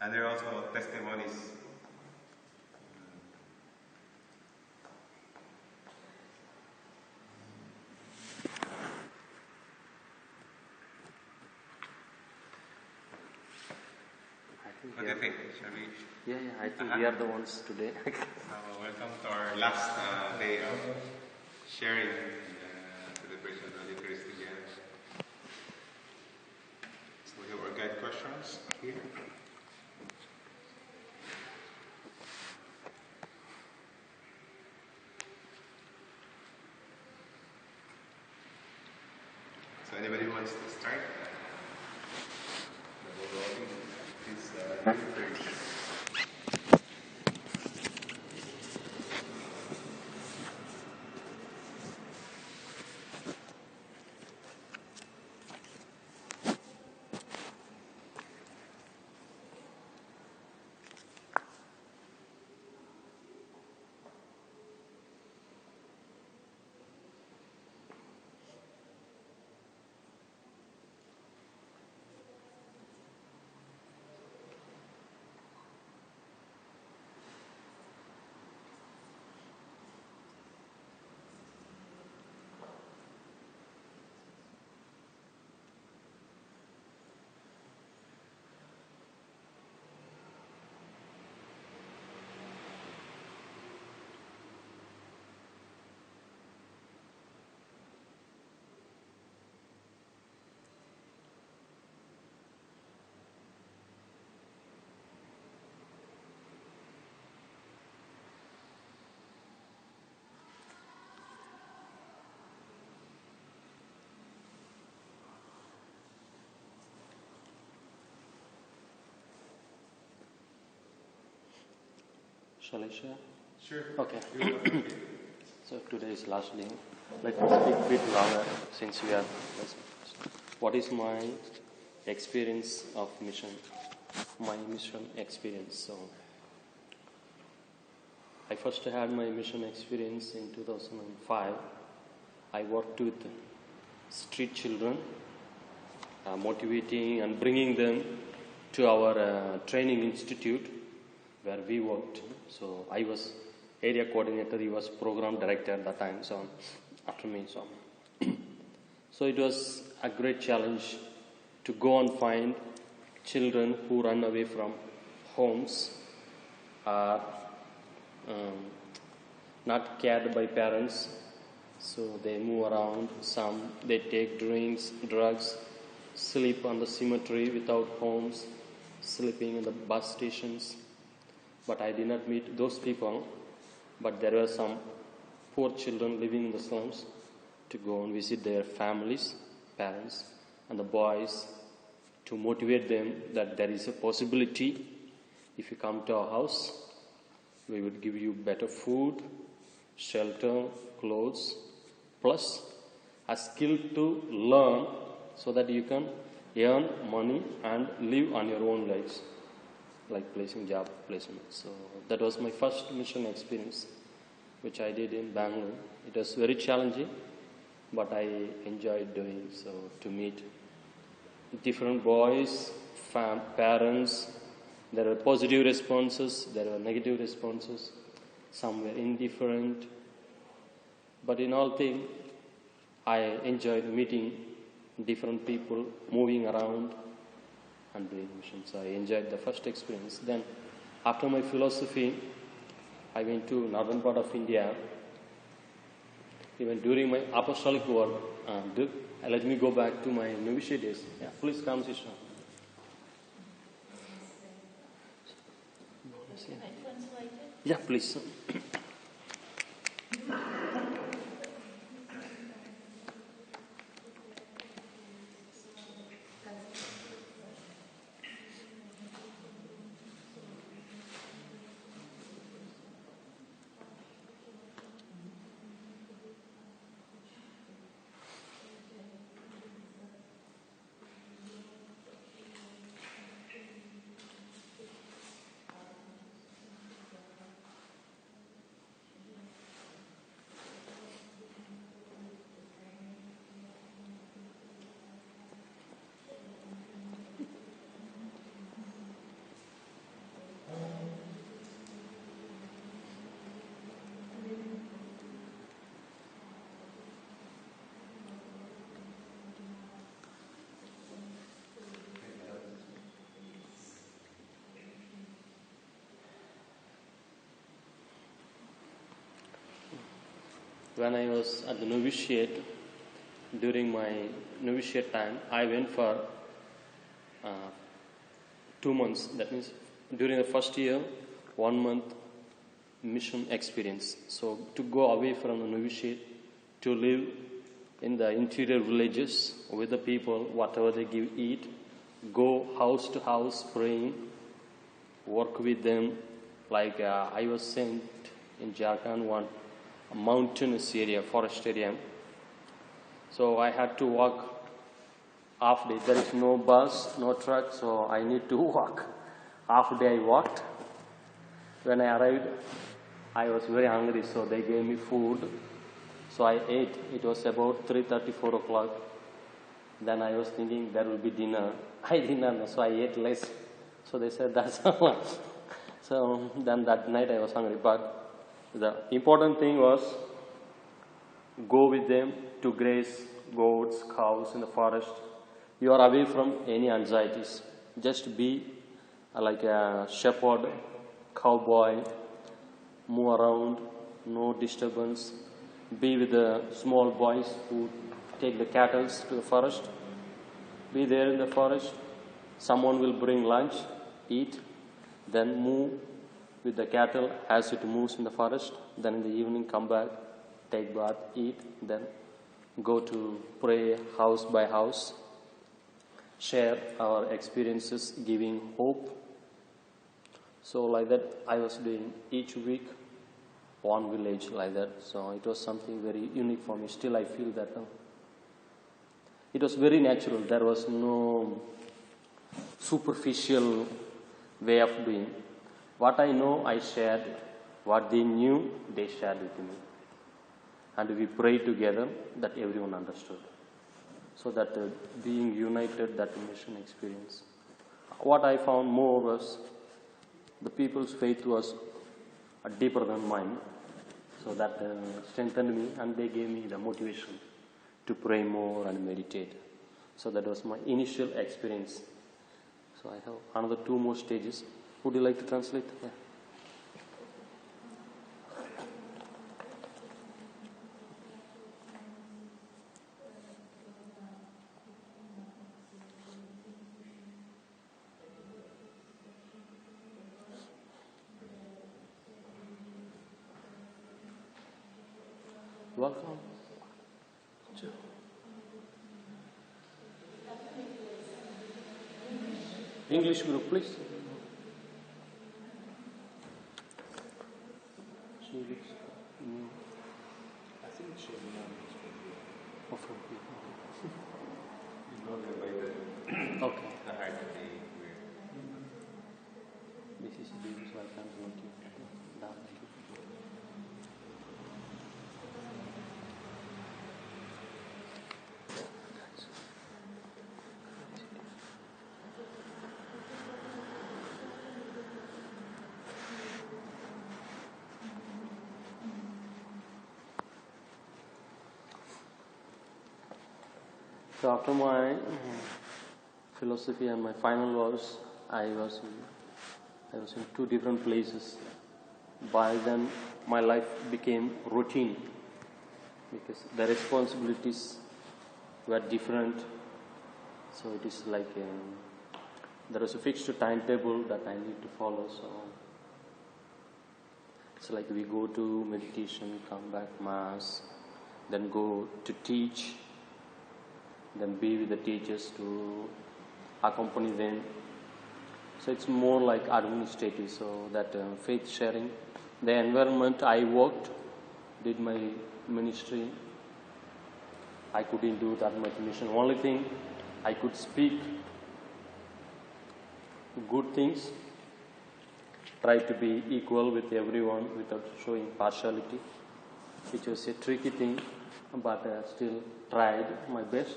And there are also testimonies. What do you think? Shall we? Yeah, I think we are the ones today. Welcome to our last day of sharing the celebration of the Eucharist again. So we have our guide questions here. So anybody who wants to start? Shall I share? Sure. Okay. So today is last day. Let me speak a bit longer since we are. What is my experience of mission? My mission experience. So I first had my mission experience in 2005. I worked with street children, motivating and bringing them to our training institute where we worked. So I was area coordinator, he was program director at that time, so after me. So it was a great challenge to go and find children who run away from homes, are not cared by parents, so they move around. Some they take drinks, drugs, sleep on the cemetery without homes, sleeping in the bus stations. But I did not meet those people. But there were some poor children living in the slums to go and visit their families, parents, and the boys to motivate them that there is a possibility. If you come to our house, we would give you better food, shelter, clothes, plus a skill to learn so that you can earn money and live on your own lives, like placing job placement. So that was my first mission experience, which I did in Bangalore. It was very challenging, but I enjoyed doing so, to meet different boys, parents. There were positive responses, there were negative responses, some were indifferent. But in all things, I enjoyed meeting different people, moving around and doing missions. I enjoyed the first experience. Then, after my philosophy, I went to northern part of India. Even during my apostolic work, let me go back to my novitiate days. Yeah, please come, sister. Yeah, please. when I was at the novitiate, during my novitiate time, I went for 2 months. That means during the first year, 1 month mission experience. So to go away from the novitiate, to live in the interior villages with the people, whatever they give, eat, go house to house praying, work with them. Like I was sent in Jharkhand, one mountainous area, forest area. So I had to walk half day. There is no bus, no truck, so I need to walk. Half day I walked. When I arrived, I was very hungry, so they gave me food. So I ate. It was about 3:30, 4 o'clock. Then I was thinking there will be dinner. I didn't know, so I ate less. So they said that's all. So then that night I was hungry. But the important thing was go with them to graze goats, cows in the forest. You are away from any anxieties. Just be like a shepherd, cowboy, move around, no disturbance. Be with the small boys who take the cattle to the forest. Be there in the forest. Someone will bring lunch, eat, then move with the cattle as it moves in the forest. Then in the evening come back, take bath, eat, then go to pray house by house, share our experiences, giving hope. So like that I was doing each week, one village like that. So it was something very unique for me. Still I feel that it was very natural. There was no superficial way of doing. What I know, I shared. What they knew, they shared with me. And we prayed together that everyone understood. So that being united, that mission experience. What I found more was the people's faith was deeper than mine. So that strengthened me, and they gave me the motivation to pray more and meditate. So that was my initial experience. So I have another 2 more stages. Would you like to translate? Yeah. Welcome. English group, please. I think she Okay. the heart of the This is big, so I can't go to down. So after my philosophy and my final was, I was in 2 different places. By then, my life became routine because the responsibilities were different. So it is like there was a fixed timetable that I need to follow. So it's like we go to meditation, come back mass, then go to teach, then be with the teachers to accompany them. So it's more like administrative, so that faith sharing. The environment I worked, did my ministry, I couldn't do that much mission. Only thing, I could speak good things, try to be equal with everyone without showing partiality, which was a tricky thing, but still tried my best.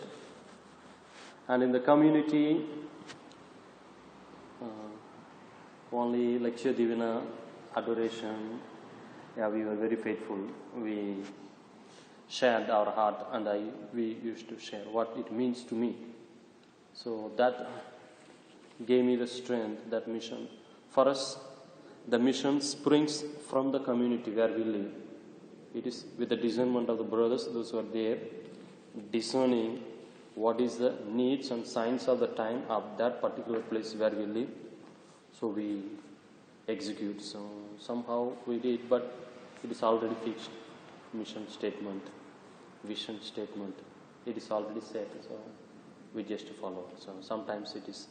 And in the community, only lecture divina, adoration, yeah, we were very faithful. We shared our heart, and we used to share what it means to me. So that gave me the strength, that mission. For us, the mission springs from the community where we live. it is with the discernment of the brothers, those who are there, discerning what is the needs and signs of the time of that particular place where we live. So we execute. So somehow we did, but it is already fixed. Mission statement, vision statement, it is already set. So we just follow. So sometimes it is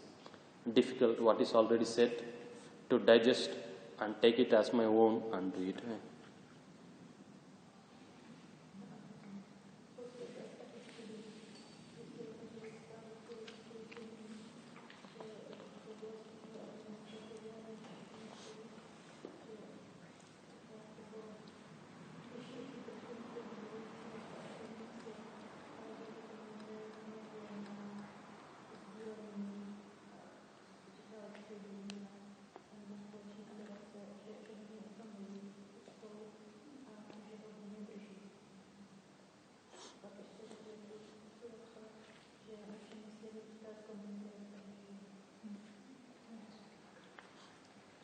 difficult what is already set to digest and take it as my own and do it.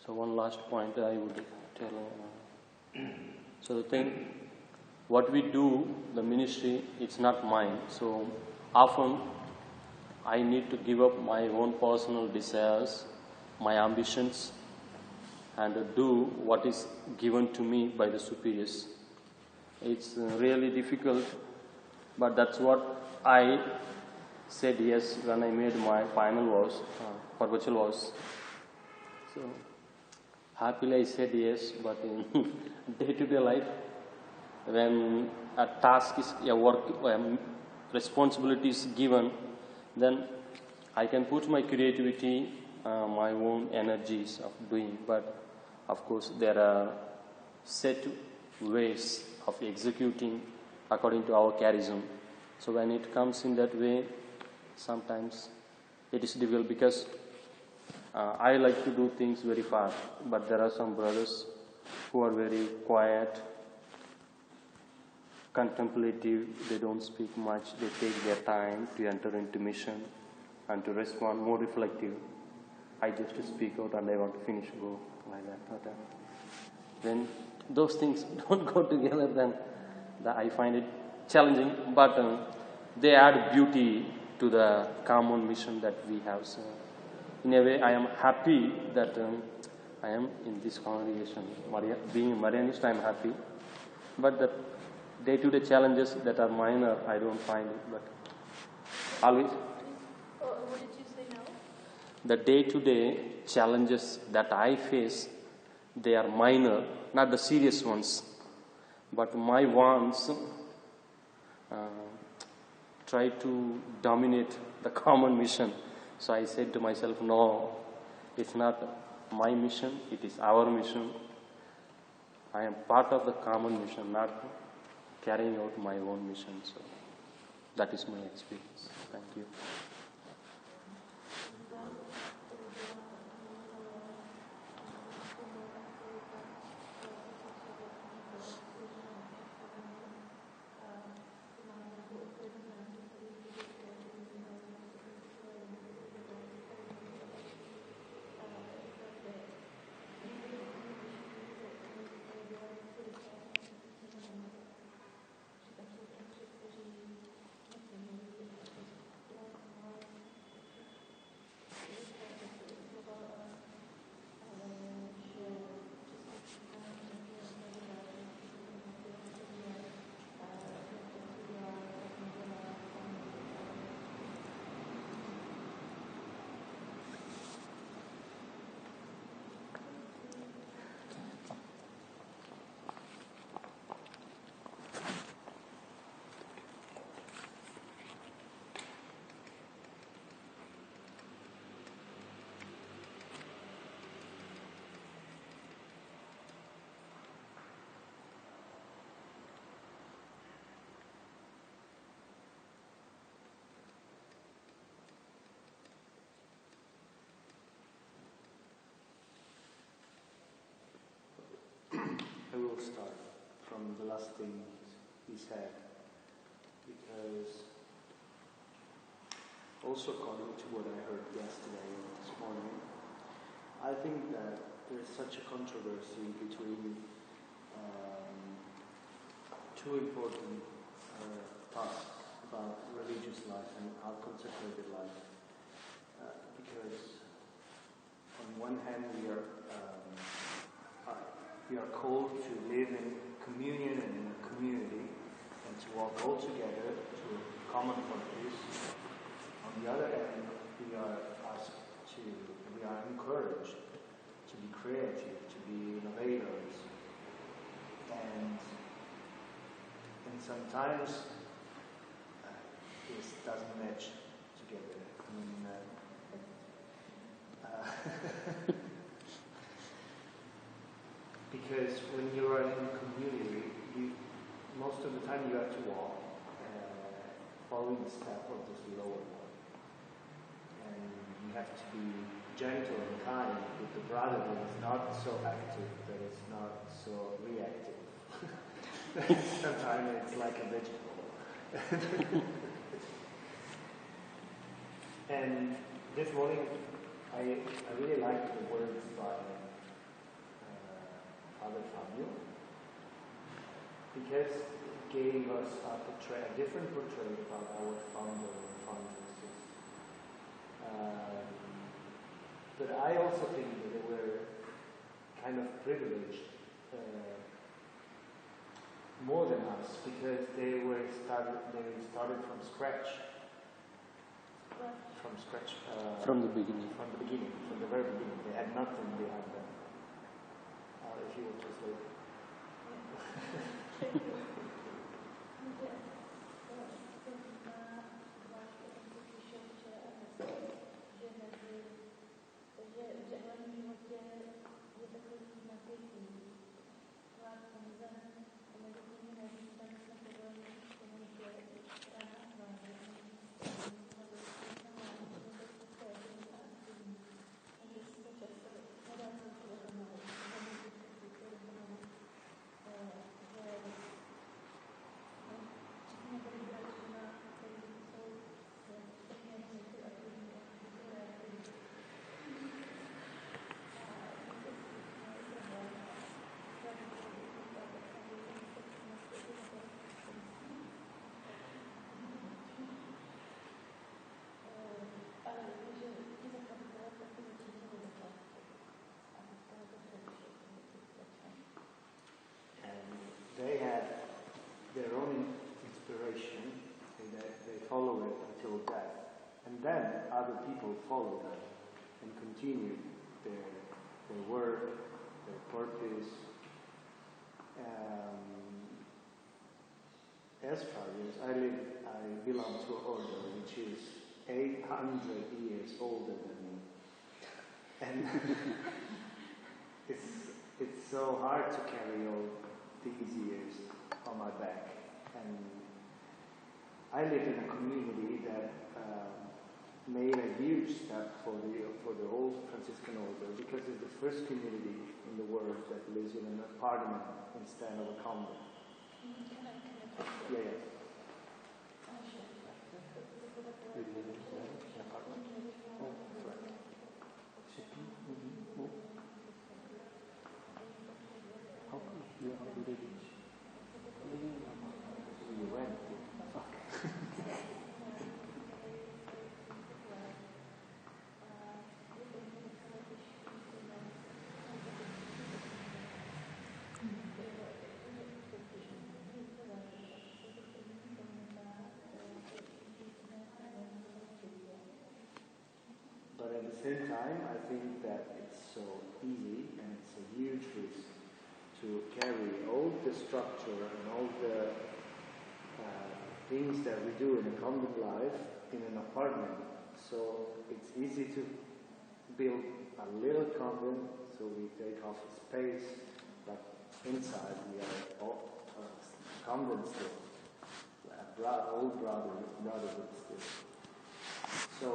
So one last point I would tell. So the thing, what we do, the ministry, it's not mine. So often I need to give up my own personal desires, my ambitions, and do what is given to me by the superiors. It's really difficult, but that's what I said yes when I made my final vows, perpetual vows. So happily I said yes, but in day-to-day life, when a task is a work, responsibility is given, then I can put my creativity, my own energies of doing, but of course there are set ways of executing according to our charism. So when it comes in that way, sometimes it is difficult because I like to do things very fast, but there are some brothers who are very quiet, contemplative, they don't speak much, they take their time to enter into mission and to respond, more reflective. I just speak out and I want to finish, go like that. But when those things don't go together, then I find it challenging, but they add beauty to the common mission that we have. So in a way, I am happy that I am in this congregation. Being a Marianist, I am happy. But the day-to-day challenges that are minor, I don't find it. But always. What did you say now? The day-to-day challenges that I face, they are minor, not the serious ones. But my wants try to dominate the common mission. So I said to myself, no, it's not my mission, it is our mission. I am part of the common mission, not carrying out my own mission. So that is my experience. Thank you. I will start from the last thing he said, because also according to what I heard yesterday and this morning, I think that there is such a controversy between two important tasks about religious life and our consecrated life. Because on one hand we are called to live in communion and in a community and to walk all together to a common purpose. On the other hand, we are encouraged to be creative, to be innovators, and sometimes this doesn't match together. I mean, because when you are in a community, most of the time you have to walk following the step of this lower one. And you have to be gentle and kind with the brother that is not so active, that is not so reactive. Sometimes it's like a vegetable. And this morning, I really liked the words by Father Fabio, because it gave us a different portrait about our founder and foundresses. But I also think that they were kind of privileged more than us, because they started from scratch. From the beginning. From the very beginning. They had nothing behind them. If you would just look. They had their own inspiration, and they follow it until death. And then other people follow them and continue their work, their purpose. As far as I belong to an order which is 800 years older than me. And it's so hard to carry all these years on my back. And I live in a community that made a huge step for the whole Franciscan order, because it's the first community in the world that lives in an apartment instead of a convent. Yeah. But at the same time, I think that it's so easy and it's a huge risk to carry all the structure and all the things that we do in a convent life in an apartment. So it's easy to build a little convent, so we take off space, but inside we are all convent still, old brotherhood still. So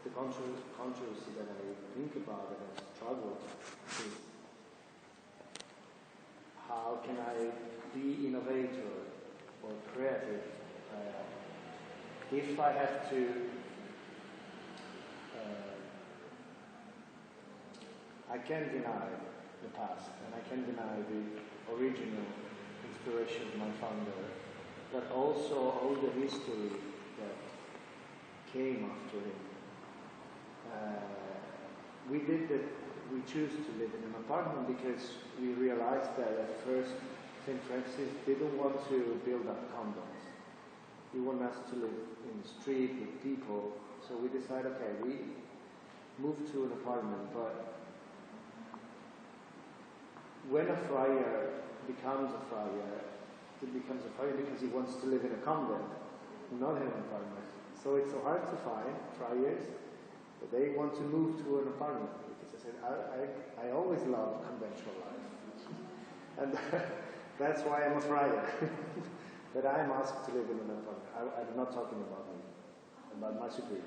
the controversy that I think about and I struggle with is, how can I be innovator or creative if I have to I can't deny the past and I can't deny the original inspiration of my founder, but also all the history that came after him. We choose to live in an apartment because we realized that at first St. Francis didn't want to build up convents. He wanted us to live in the street with people. So we decided, okay, we moved to an apartment, but when a friar becomes a friar, he becomes a friar because he wants to live in a convent, not in an apartment. So it's so hard to find friars, but they want to move to an apartment. Because I said, I always loved conventual life. And that's why I'm a friar. But I'm asked to live in an apartment. I'm not talking about me, about my superior.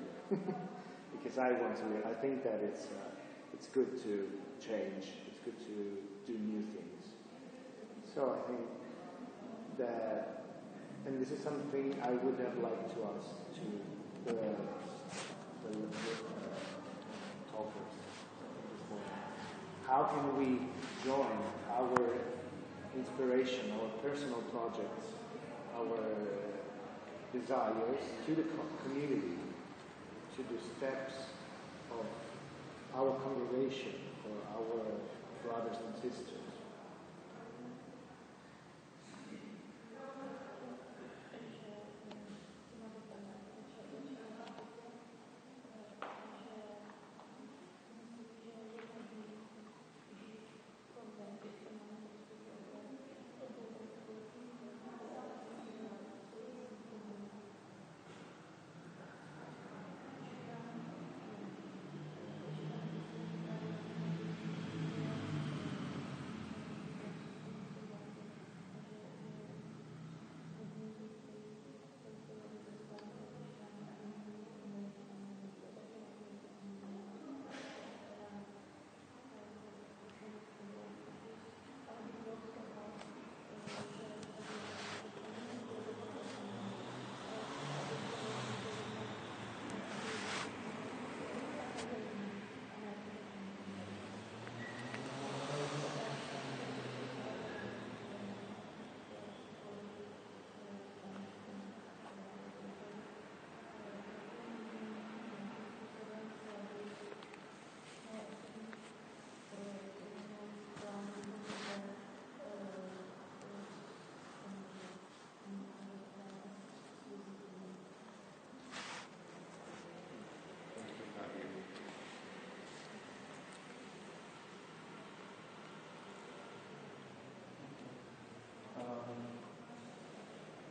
Because I want to live. I think that it's good to change. It's good to do new things. So I think that, and this is something I would have liked to ask to the talkers this morning. How can we join our inspiration, our personal projects, our desires to the community, to the steps of our congregation or our brothers and sisters?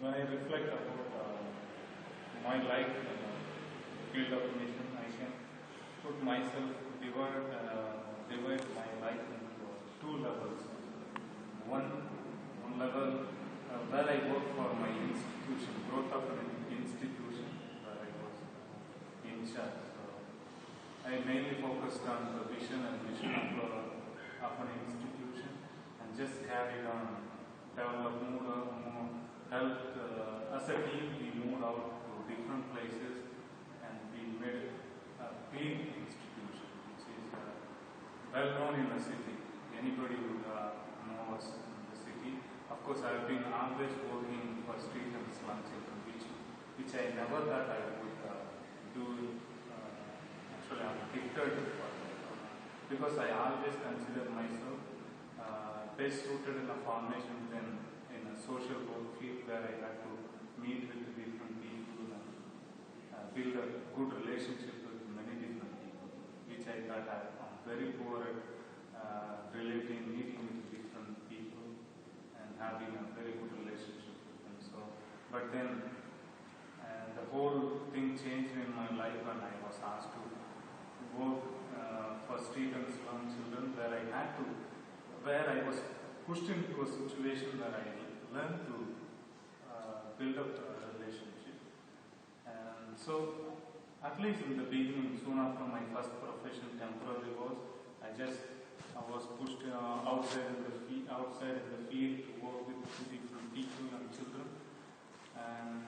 When I reflect about my life in the field of mission, I can put myself, divide my life into two levels. One level where I work for my institution, growth of an institution where I was in charge. So I mainly focused on the vision and mission of an institution and just carried on, helped as a team. We moved out to different places and we made it a big institution, which is well known in the city. Anybody would know us in the city. Of course, I've been always working for street and slum children, which I never thought I would do. Actually, I'm gifted for that because I always consider myself best suited in a formation than in a social work field where I had to meet with different people and build a good relationship with many different people, which I thought I'm very poor at relating, meeting with different people and having a very good relationship with them. So, but then the whole thing changed in my life when I was asked to work for street and slum children where I was pushed into a situation where I learned to build up a relationship. And so, at least in the beginning, soon after my first profession temporarily I was pushed outside in the field to work with different people and children. And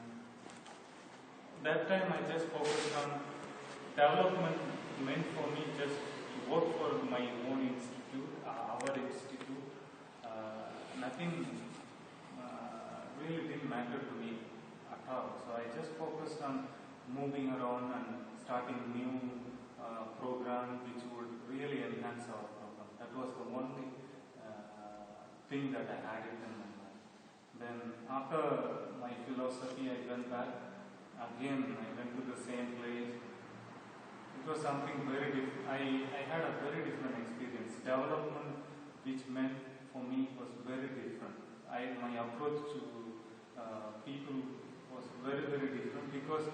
that time I just focused on development. Meant for me just to work for my own institute, our institute. Nothing really didn't matter to me at all. So I just focused on moving around and starting new program which would really enhance our program. That was the only thing that I had it in my mind. Then after my philosophy, I went back. Again, I went to the same place. It was something very different. I had a very different experience. Development which meant for me was very different. My approach to people was very, very different because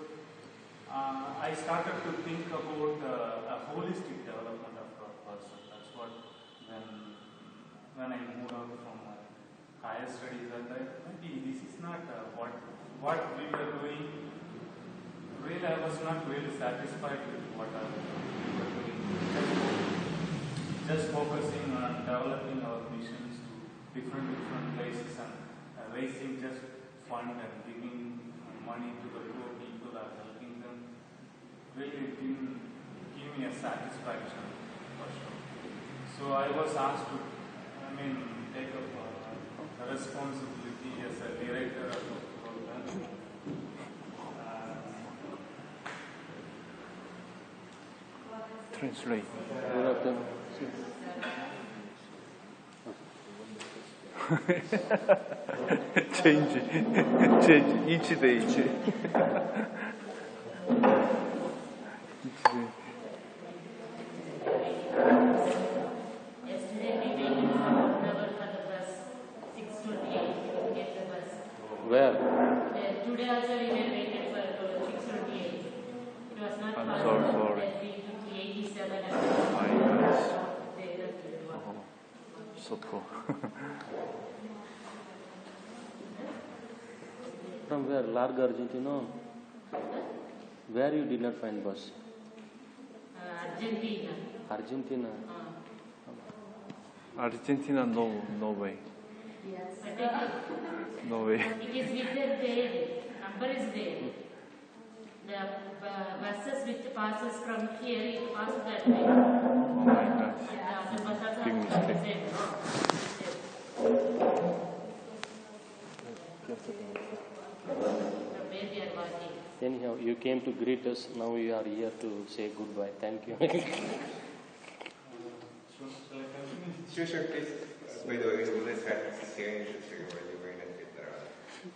I started to think about a holistic development of a person. That's what when I moved out from my higher studies, I thought maybe this is not what we were doing. Really, I was not really satisfied with what we were doing. Just focusing on developing our missions to different places and raising just fund and giving money to the poor people or helping them really didn't give me a satisfaction for sure. So I was asked to, take up a responsibility as a director of the program. Translate. change each day. Yesterday we waited for 1 hour for the bus, 6:28 to get the bus. Where? Today also we were waited for 6:28. It was not I'm possible. so sorry. That we took 87 and My goodness. they So poor. From where? Largo, Argentina? Where you did not find bus? Argentina. Argentina. Argentina, no way. But No way. it is written there. Number is there. The buses which passes from here, it passes that way. Oh my gosh. The bus also Big has mistake. said, from where we are walking. Anyhow, you came to greet us. Now you are here to say goodbye. Thank you. Sure, please. By the way, let's have sharing the figure where you're going to get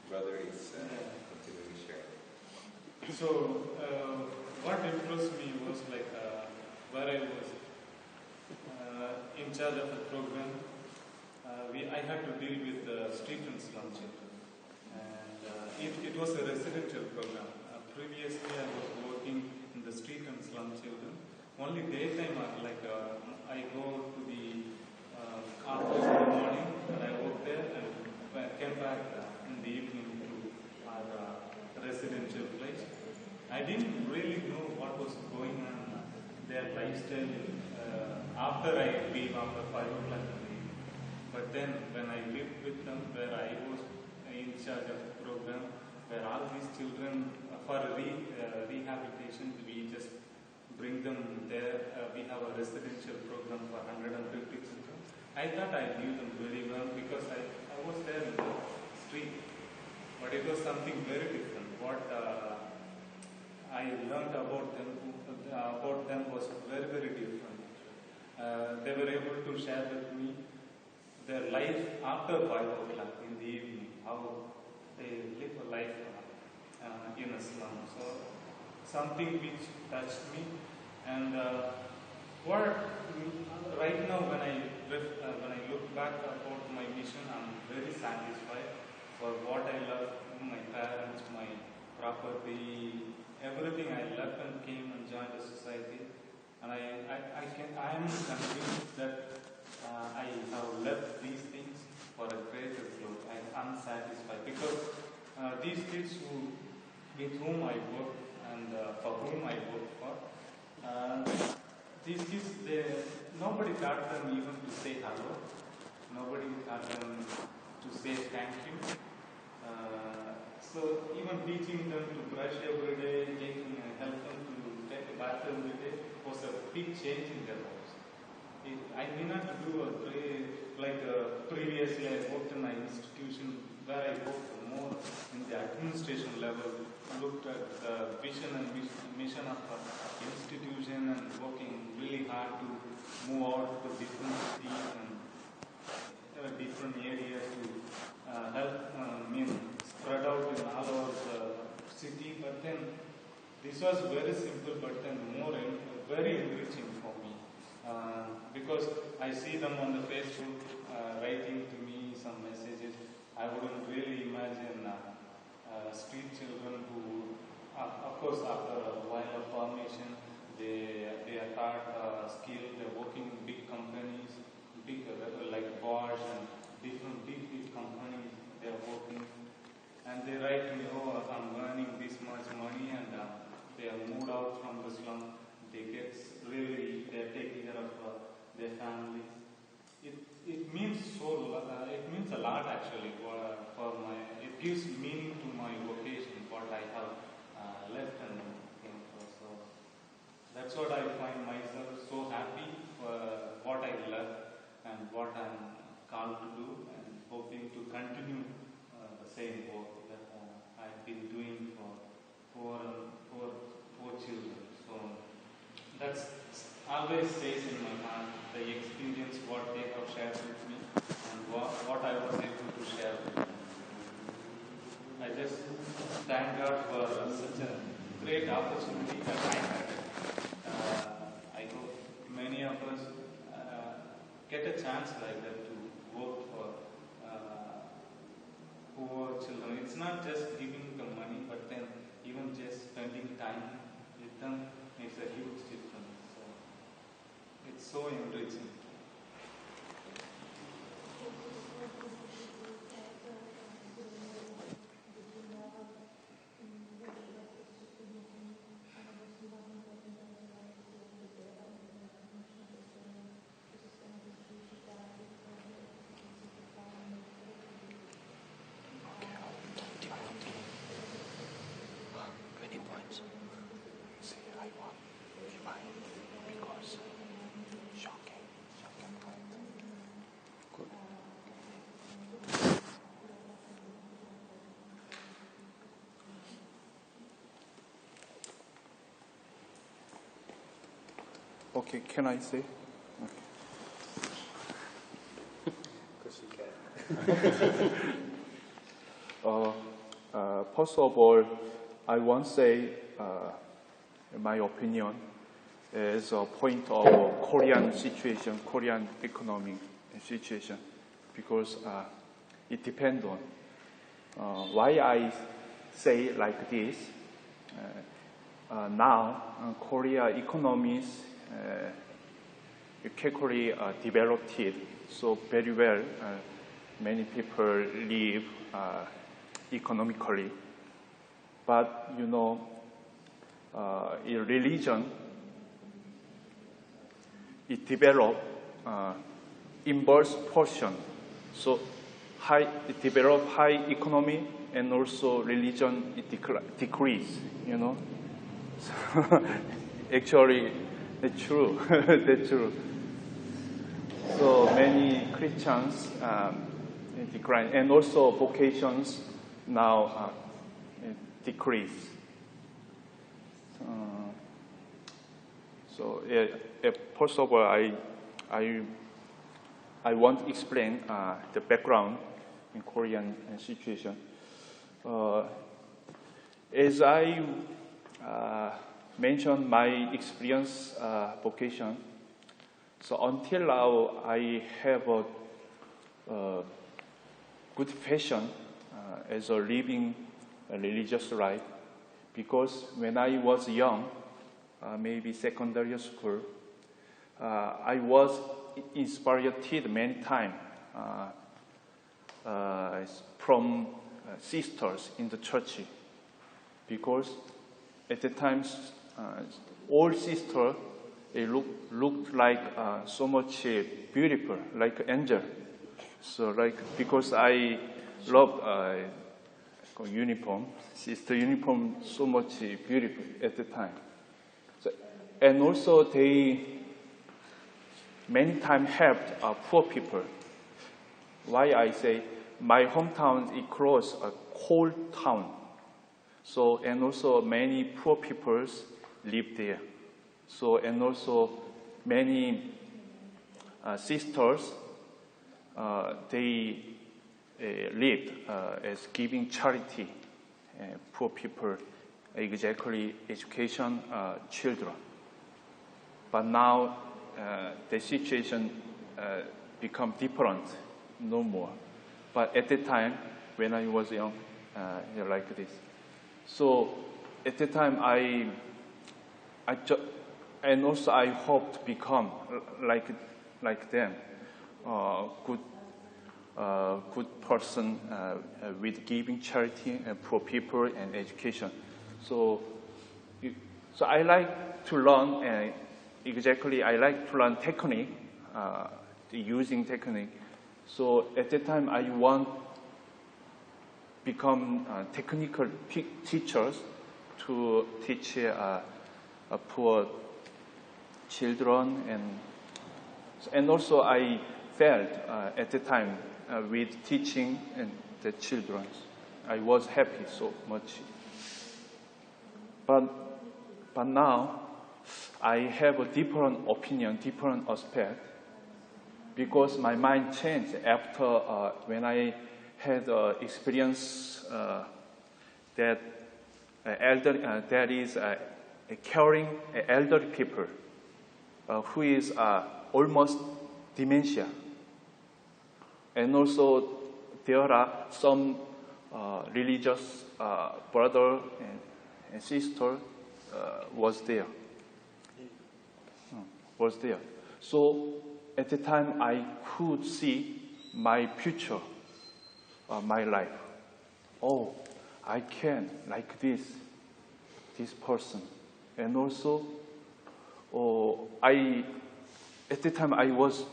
brother is continuing sharing. So, what impressed me was where I was in charge of the program. I had to deal with street and slum children, and it was a residential program. Previously, I was working in the street and slum children. Only daytime, I go to the office in the morning, and I work there, and I came back in the evening to our residential place. I didn't really know what was going on their lifestyle after I leave after 5 o'clock in the evening. But then when I lived with them, where I was in charge of the program, where all these children for rehabilitation, we just bring them there. We have a residential program for 150 children. I thought I knew them very well because I was there in the street. But it was something very different. What I learned about them was very, very different. They were able to share with me their life after 5 o'clock in the evening, how they live a life in a slum. So something which touched me. And right now when I look back about my mission, I'm very satisfied for what I love, my parents, my property, everything I left and came and joined the society. And I am convinced that I have left these things for a greater growth. I'm satisfied because these kids with whom I work and for whom I work for, these kids, nobody taught them even to say hello. Nobody taught them to say thank you. So even teaching them to brush every day, help them to take a bath every day was a big change in their lives. I may not do previously I worked in an institution where I worked for more the administration level looked at the vision and mission of the institution and working really hard to move out to different cities and different areas to help spread out in all over the city. But then this was very simple, but then very enriching for me because I see them on the Facebook writing to me some messages. I wouldn't really imagine street children who, of course, after a while of formation, they are taught skill. They're working in big companies, big like Bosch and different big companies. They are working, and they write to me, "Oh, I'm earning this much money," and they are moved out from the slum. They get really, they're taking care of their families. It means it means a lot actually for my. It gives meaning to my vocation, what I have left and came for. So that's what I find myself so happy for what I left and what I'm called to do, and hoping to continue the same work that I've been doing for four children. So that's always stays in my mind, the experience what they have shared with me and what I was able to share with them. I just thank God for such a great opportunity that I had. I hope many of us get a chance like that to work for poor children. It's not just giving them money, but then even just spending time with them makes a huge difference. So it's so enriching. Okay, can I say? Because you can. First of all, I want to say my opinion is a point of Korean situation, Korean economic situation, because it depends on why I say like this. Now, Korea economies quickly developed so very well. Many people live economically, but in religion, it developed inverse portion. So it developed high economy and also religion it decrease. So actually, that's true. That's true. So many Christians decline, and also vocations now decrease. So first of all, I want to explain the background in Korean situation. As I mentioned my experience vocation, so until now I have a good passion as a living a religious life, because when I was young, maybe secondary school, I was inspired many times from sisters in the church, because at the time all sisters looked like so much beautiful, like angel. So because I love uniform, sister uniform so much beautiful at the time. So, and also they many times helped poor people. Why I say my hometown is close whole town. So, and also many poor people live there. So, and also many sisters, they lived as giving charity, poor people, exactly education children. But now the situation become different, no more. But at the time, when I was young, like this. So at the time, and also I hope to become like them, good person with giving charity and poor people and education. So I like to learn exactly. I like to learn technique, using technique. So at the time, I want become technical teachers to teach poor children, and also I felt at the time with teaching and the children. I was happy so much. But now I have a different opinion, different aspect, because my mind changed after when I had experience that that is caring elderly people who is almost dementia. And also there are some religious brother and sister was there. So at the time I could see my future, my life. Oh, I can like this person. And also, at the time I was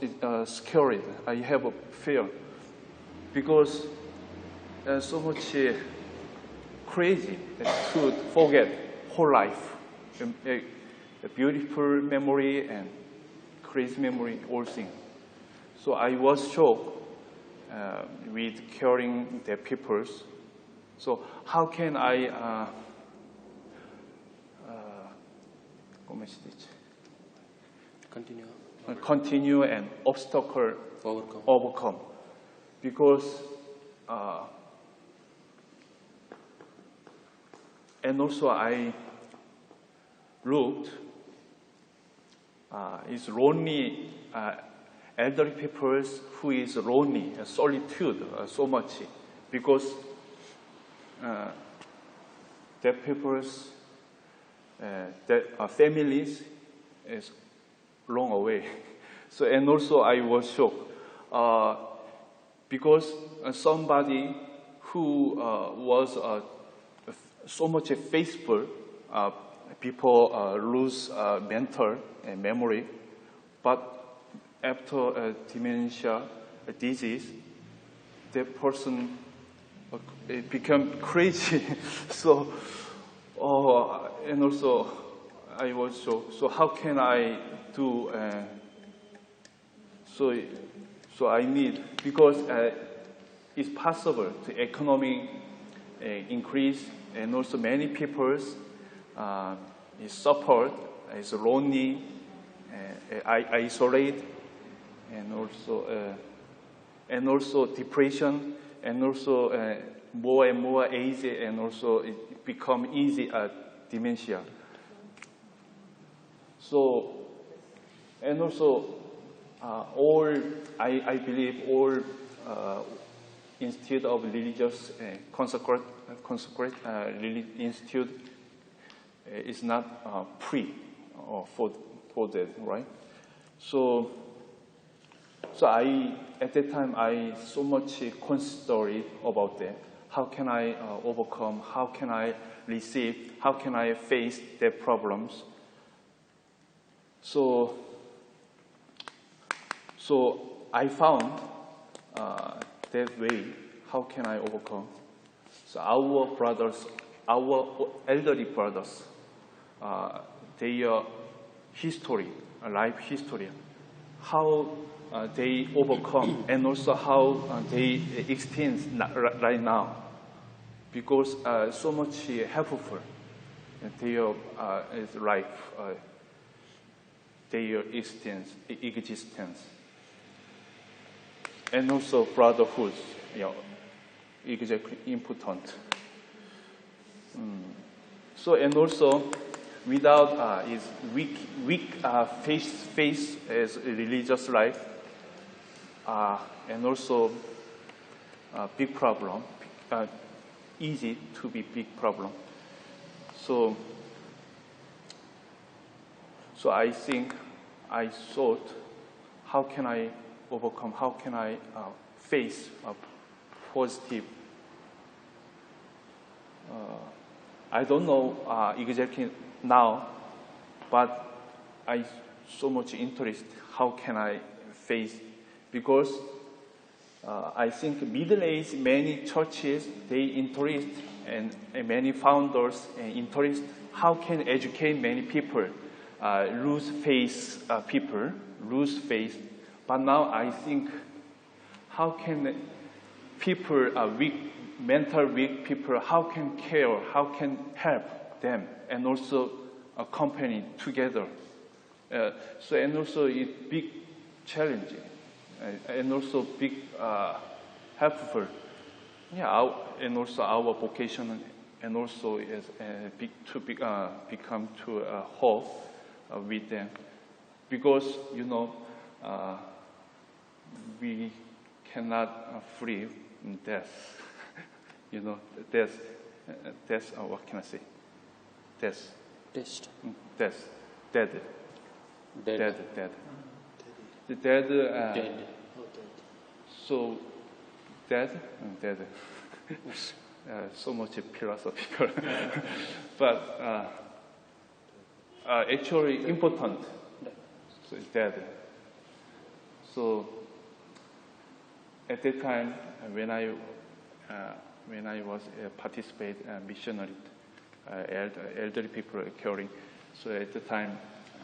scared. I have a fear because so much crazy to forget whole life, a beautiful memory and crazy memory, all things. So I was shocked with caring the peoples. So how can I continue and overcome? Because and also I looked is lonely elderly people who is lonely, solitude so much, because their people's their families is long away. So and also I was shocked because somebody who was so much faithful, people lose mental and memory, but after dementia disease, the person become crazy. So, and also I was so how can I do? So I need, because it's possible to economic increase, and also many people is suffered, is lonely, isolate, and also depression, and also more and more age, and also it become easy dementia. So, and also I believe all institute of religious consecrate institute is not free for that, right? So I, at that time, I so much considered about that. How can I overcome? How can I receive? How can I face their problems? So I found that way. How can I overcome? So our brothers, our elderly brothers, their history, life history, how they overcome, and also how they extend right now. because so much helpful their life, their existence, and also brotherhood, exactly important. So and also without is weak faith as a religious life, and also big problem, easy to be big problem. So I think I thought, how can I overcome? How can I face a positive? I don't know exactly now, but I so much interest. How can I face? Because I think middle age, many churches, they interest, and many founders interest. How can educate many people lose faith? People lose faith. But now I think, how can people weak, mental weak people, how can care, how can help them, and also accompany together. So and also it's big challenge, and also big helpful. Yeah, and also our vocation, and also is become to a hope with them, because we cannot free death. Death. What can I say? Death. Death. Dead. The dead. Dead. So dead. So much philosophical, but actually important. So it's dead. So at that time, when I was participate missionary, elderly people caring. So at the time,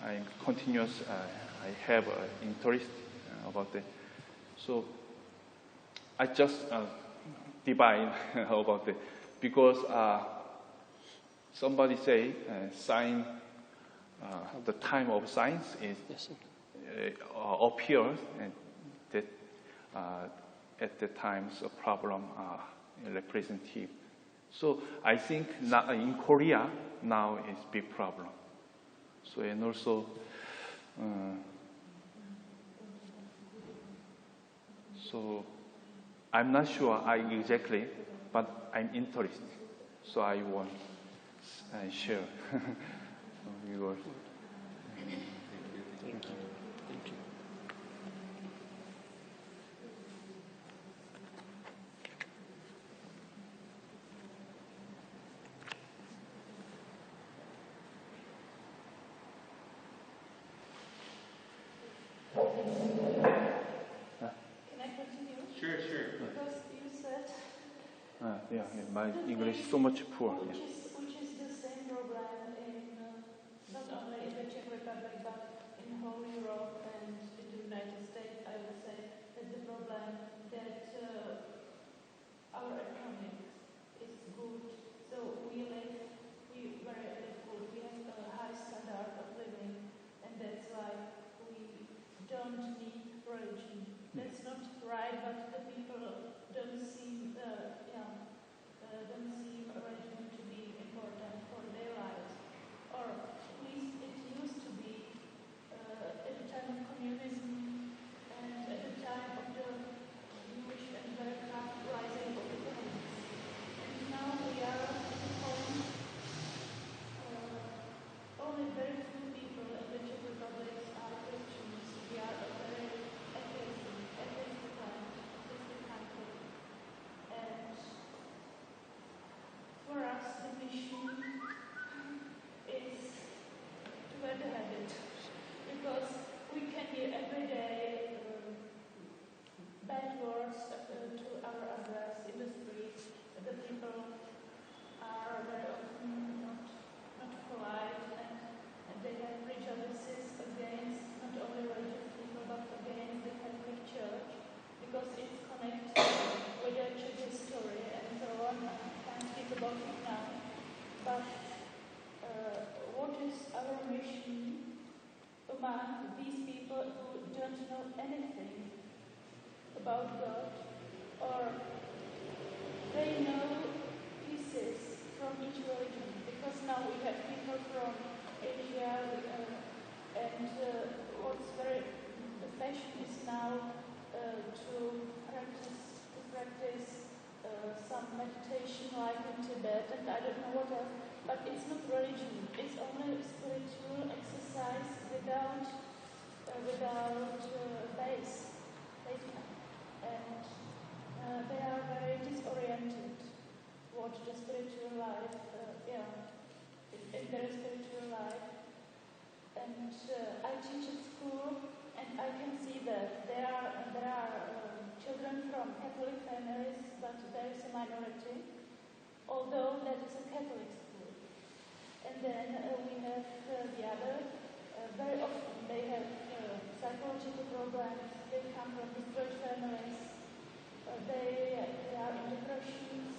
I'm continuous. I have interest about that. So I just divine about it, because somebody say sign, the time of science is appears, and that at the times a problem representative. So I think now in Korea now is big problem. So and also so I'm not sure exactly, but I'm interested. So I want share. Yours. Thank you. Can I continue? Sure. Because you said Yeah, my English is so much poor. which is the same program in not only in the Czech Republic but in whole Europe and in the United States. I would say that the problem that our economy is good, so we very good. We have a high standard of living, and that's why we don't need religion. That's not right, but the people don't seem religion to be important for their lives. Or at least it used to be at the time of communism and at the time of the Jewish and very fast rising of the economies. And now we are at the point only very few people in the Czech Republic are Christians. We are a very atheistic country. about God, or they know pieces from each religion, because now we have people from Asia, and what's very the fashion is now to practice some meditation like in Tibet, and I don't know what else, but it's not religion, it's only spiritual exercise without base, and they are very disoriented what the spiritual life, in their spiritual life. And I teach at school, and I can see that there are children from Catholic families, but there is a minority, although that is a Catholic school. And then we have the other. Very often they have psychological problems. They come from destroyed families. They are in depressions.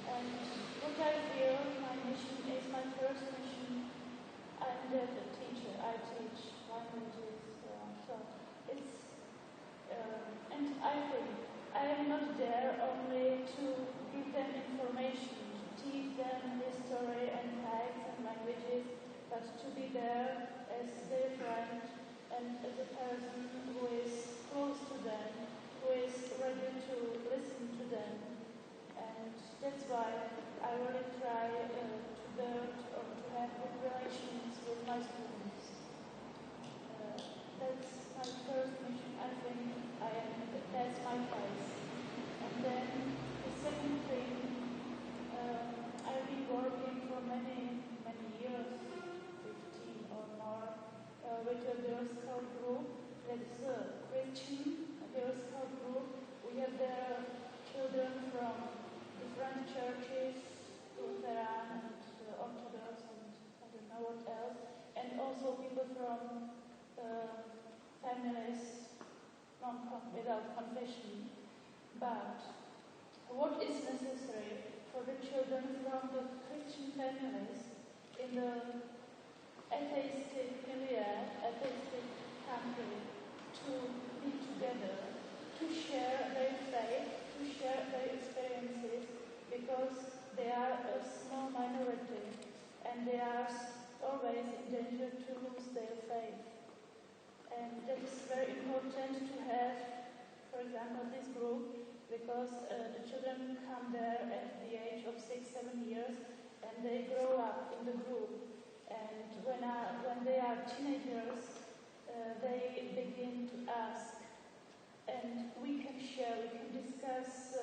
And what I feel, my mission is my first mission. I'm the teacher. I teach languages. So it's and I think I am not there only to give them information, to teach them history and facts and languages, but to be there as their friend and as a person who is close to them, who is ready to listen to them. And that's why I really try to build or to have good relations with my students. That's my first mission. I think that's my place. And then the second thing, I've been working for many years, 15 or more, with a Girl Scout group. That's a Christian Girl Scout group. We have there children from different churches, Lutheran and Orthodox and I don't know what else, and also people from families without confession. But what is necessary for the children from the Christian families in the atheistic milieu, atheistic country, to be together, to share their faith, to share their experiences, because they are a small minority and they are always in danger to lose their faith. And that is very important to have, for example, this group, because the children come there at the age of 6-7 years and they grow up in the group. And when they are teenagers, they begin to ask, and we can share, we can discuss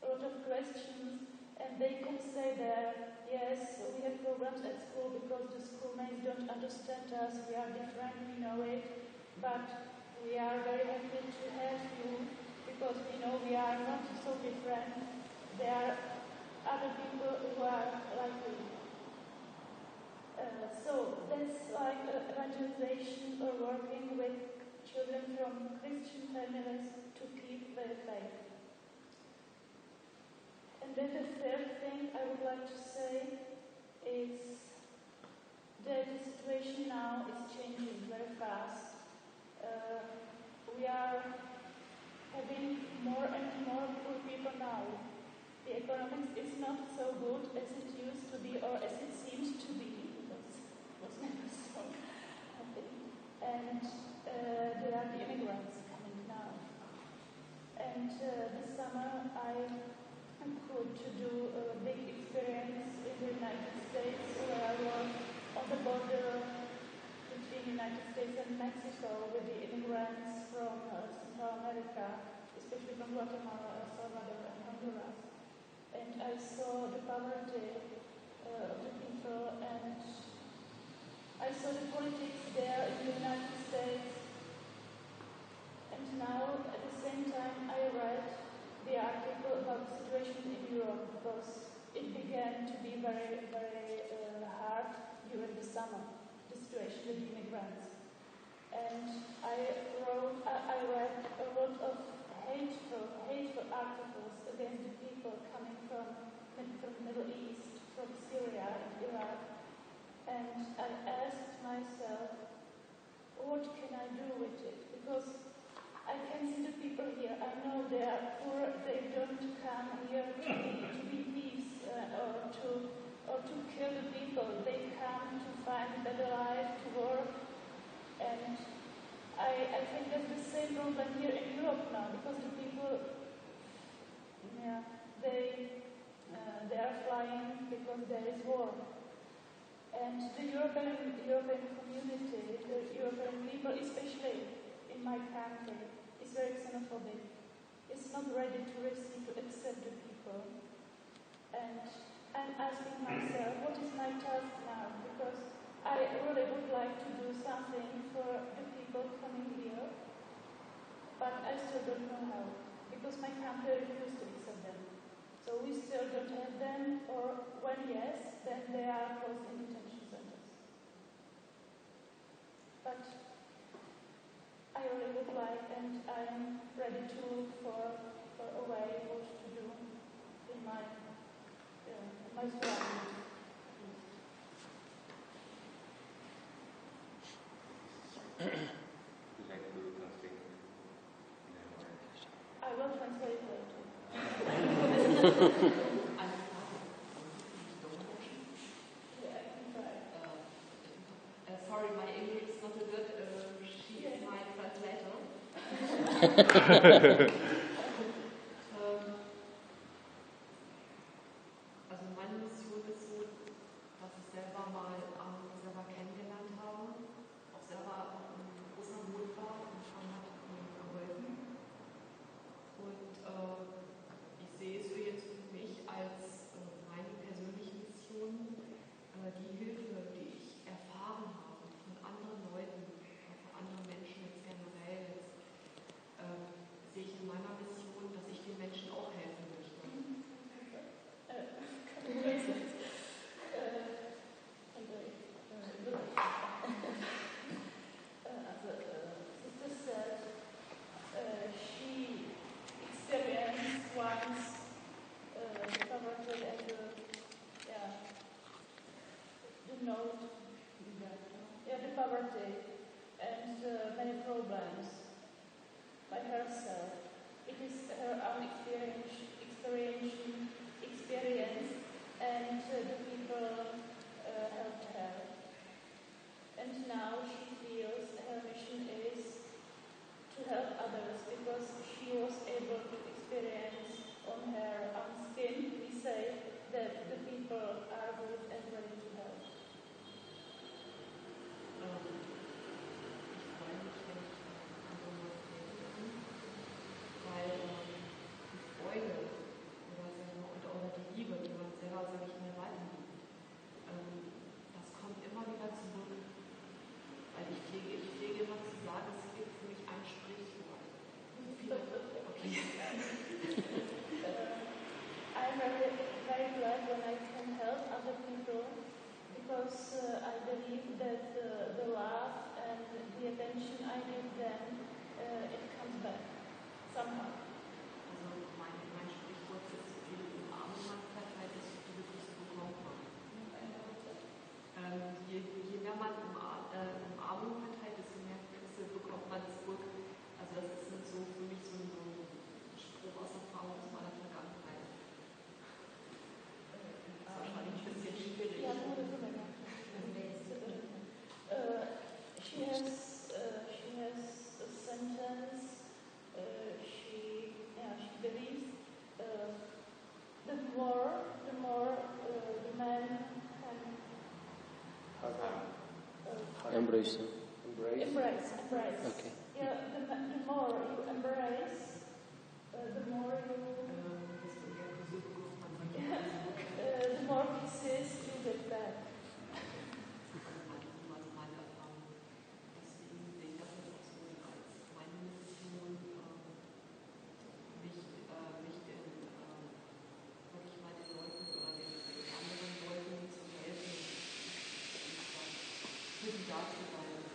a lot of questions, and they can say that, yes, we have problems at school because the schoolmates don't understand us, we are different, we know it, but we are very happy to have you because we know we are not so different. There are other people who are like we. So that's like evangelization or working with children from Christian families to keep their faith. And then the third thing I would like to say is that the situation now is changing very fast. We are having more and more poor people now. The economics is not so good as it used to be or as it seems to be. It was never so happy. And there are the immigrants coming now. And this summer I could do a big experience in the United States where I was on the border between the United States and Mexico with the immigrants from Central America, especially from Guatemala, El Salvador, and Honduras. And I saw the poverty of the people, and I saw the politics there in the United States. And now, at the same time, I read the article about the situation in Europe, because it began to be very, very hard during the summer, the situation with the immigrants. And I read a lot of hateful articles against the people coming from the Middle East, from Syria and Iraq. And I asked myself, what can I do with it? Because I can see come here to be thieves or to kill the people. They come to find a better life, to work. And I think that's the same problem here in Europe now, because the people, they are flying because there is war. And the European community, the European people, especially in my country, is very xenophobic. It's not ready to receive, to accept the people. And I'm asking myself, what is my task now? Because I really would like to do something for the people coming here, but I still don't know how, because my country refused to accept them. So we still don't have them, or when yes, then they are closed in detention centers. But I really would like, and I'm ready to look for a way what to do in my surroundings. Would you like to translate? I will translate that. Sorry, my English is not so good. She is my translator. Also meine Mission ist so, dass ich selber selber kennengelernt habe, auch selber großer Not war und schon hat mir geholfen. Und ich sehe es jetzt für mich als meine persönliche Mission, die Hilfe, die ich erfahren habe von anderen Leuten, von anderen Menschen jetzt generell, sehe ich in meiner Mission, dass ich den Menschen auch helfen möchte. Sister said she experienced once poverty and the poverty and many problems by herself. It is her own experience, and the people helped her. And now she feels her mission is to help others because she was able to experience on her own skin, we say, that the people are good and ready to help. Ich freue mich, wenn ich anderen Leuten helfen kann, weil die Freude oder die Liebe, die man selber, sage ich mal, weitergibt, das kommt immer wieder zurück. Weil ich pflege immer zu sagen, es gibt für mich ein Sprichwort. Okay. I'm very, very glad when I can help other people because I believe that the love and the attention I give them, it comes back somehow. Also mein Sprichwort ist, so viel Umarmung man verteilt, desto viele Küsse bekommt man. Je mehr man Umarmung verteilt, desto mehr Küsse bekommt man zurück. Also das ist so für mich so ein Spruch aus Erfahrung aus meiner Vergangenheit. Das ist wahrscheinlich ein bisschen schwierig. Yeah, she has a sentence. She believes the more the man can Embrace. embrace. Okay. Yeah, the more you embrace, the more the more kisses you get back. Da zu sein.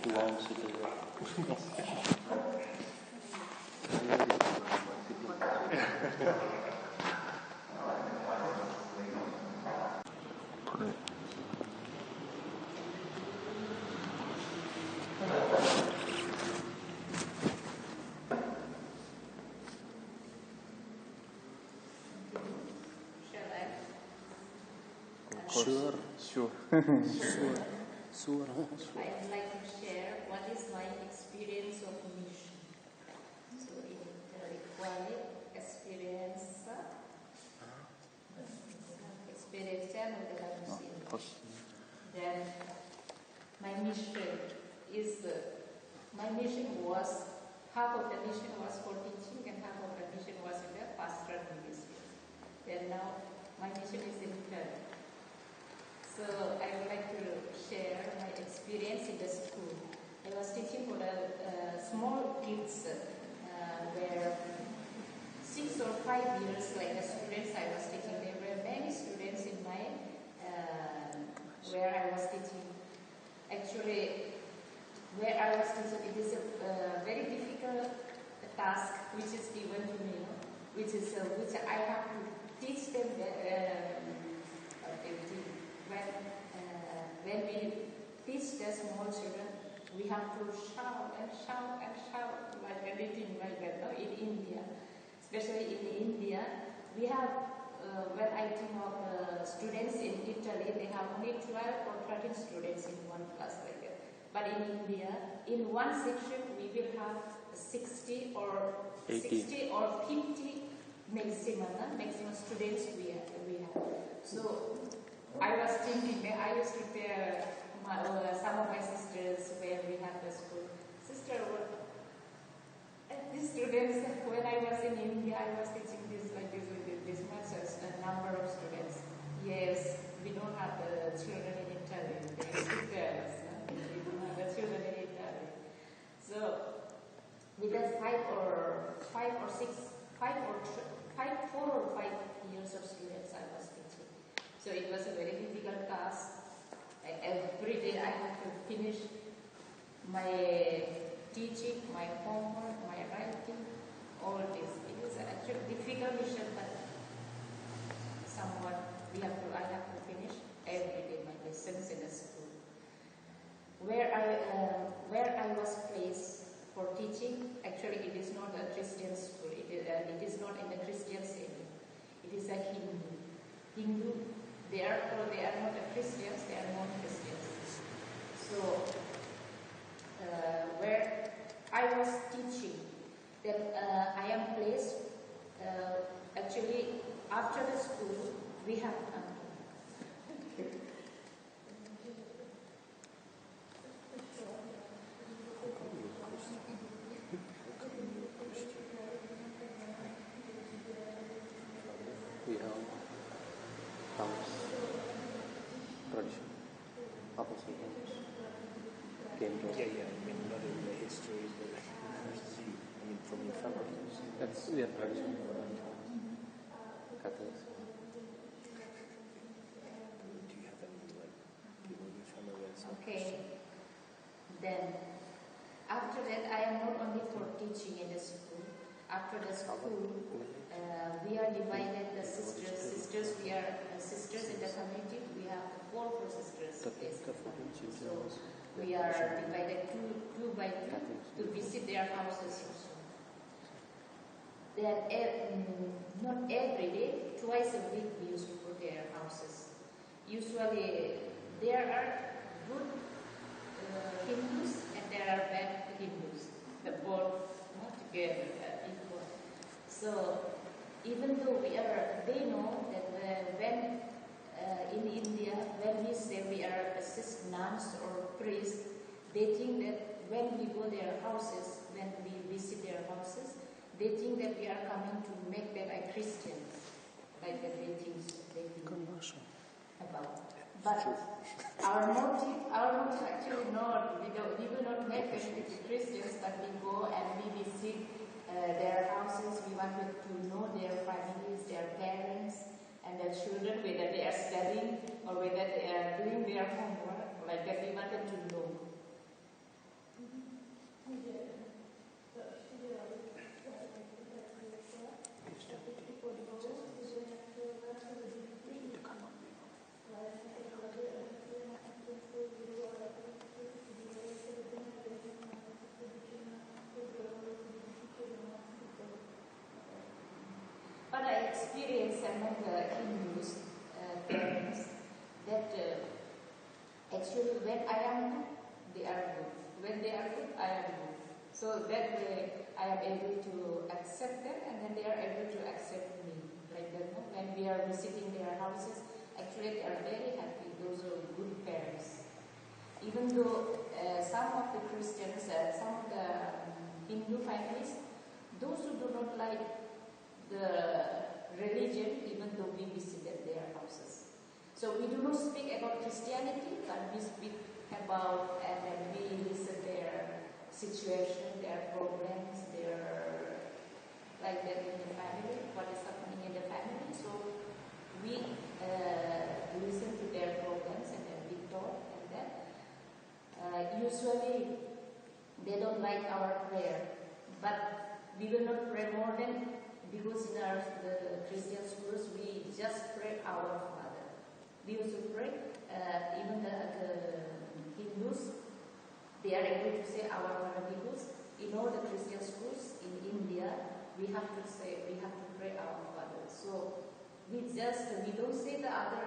Who wants it? Shall I? Sure. I would like to share what is my experience of mission. So intellectually esperienza nella missione. Then my mission was, half of the mission was for teaching and half of the mission was in the pastoral ministry. Then now my mission is in third. So I would like to share my experience in the school. I was teaching for the small kids where 6 or 5 years, like the students I was teaching. There were many students in my where I was teaching. Actually, where I was teaching, it is a very difficult task which is given to me, which I have to teach them. When we teach the small children, we have to shout and shout and shout like anything like that. No? In India, especially in India, we have, when I think of students in Italy, they have only 12 or 13 students in one class like that. But in India, in one section, we will have 60 or 50 maximum students we have. So I was thinking that I used to tell some of my sisters when we have the school, sister, these students, when I was in India, I was teaching this like this much number of students. Yes, we don't have the children in Italy. They are sisters. We don't have the children in Italy. So with that 4 or 5 years of students I was teaching. So it was a very difficult task. Every day I had to finish my teaching, my homework, my writing, all this. It was actually a difficult mission, but somewhat I have to finish every day my lessons in the school. Where I was placed for teaching, actually it is not a Christian school. It is not in the Christian setting. It is a Hindu. They are not Christians, they are non-Christians. So, where I was teaching, that I am placed, actually, after the school, we have tradition. Apa sih? Yeah. I mean, not in the history, but from your family. That's tradition. Catholics. Do you have any people in your family that's okay. Then, after that, I am not only for teaching in the school. After the school, we are divided the sisters. Sisters, we are sisters in the community. We have 4 sisters. So we are divided two by two to visit their houses also. Then not every day, twice a week we used to go to their houses. Usually there are good Hindus and there are bad Hindus. The both not together equal. So even though they know that when in India, when we say we are assist nuns or priests, they think that when we go their houses, when we visit their houses, they think that we are coming to make them a Christians, like that they think about. But our motive actually not. We will not make them into Christians, but we go and we visit their houses. We wanted to know their families, their parents, and their children, whether they are studying or whether they are doing their homework, like that we wanted to know. So that way I am able to accept them, and then they are able to accept me. Like that, no? When we are visiting their houses, actually they are very happy. Those are good parents. Even though some of the Christians and some of the Hindu families, those who do not like the religion, even though we visited their houses. So we do not speak about Christianity, but we speak about, and then we listen their situation, their problems, their like that in the family, what is happening in the family. So we listen to their problems and then we talk, and then usually they don't like our prayer, but we will not pray more than, because in the Christian schools we just pray our Father. We also pray, even the Hindus, they are able to say our Father, because in all the Christian schools in India, we have to pray our Father. So we don't say the other,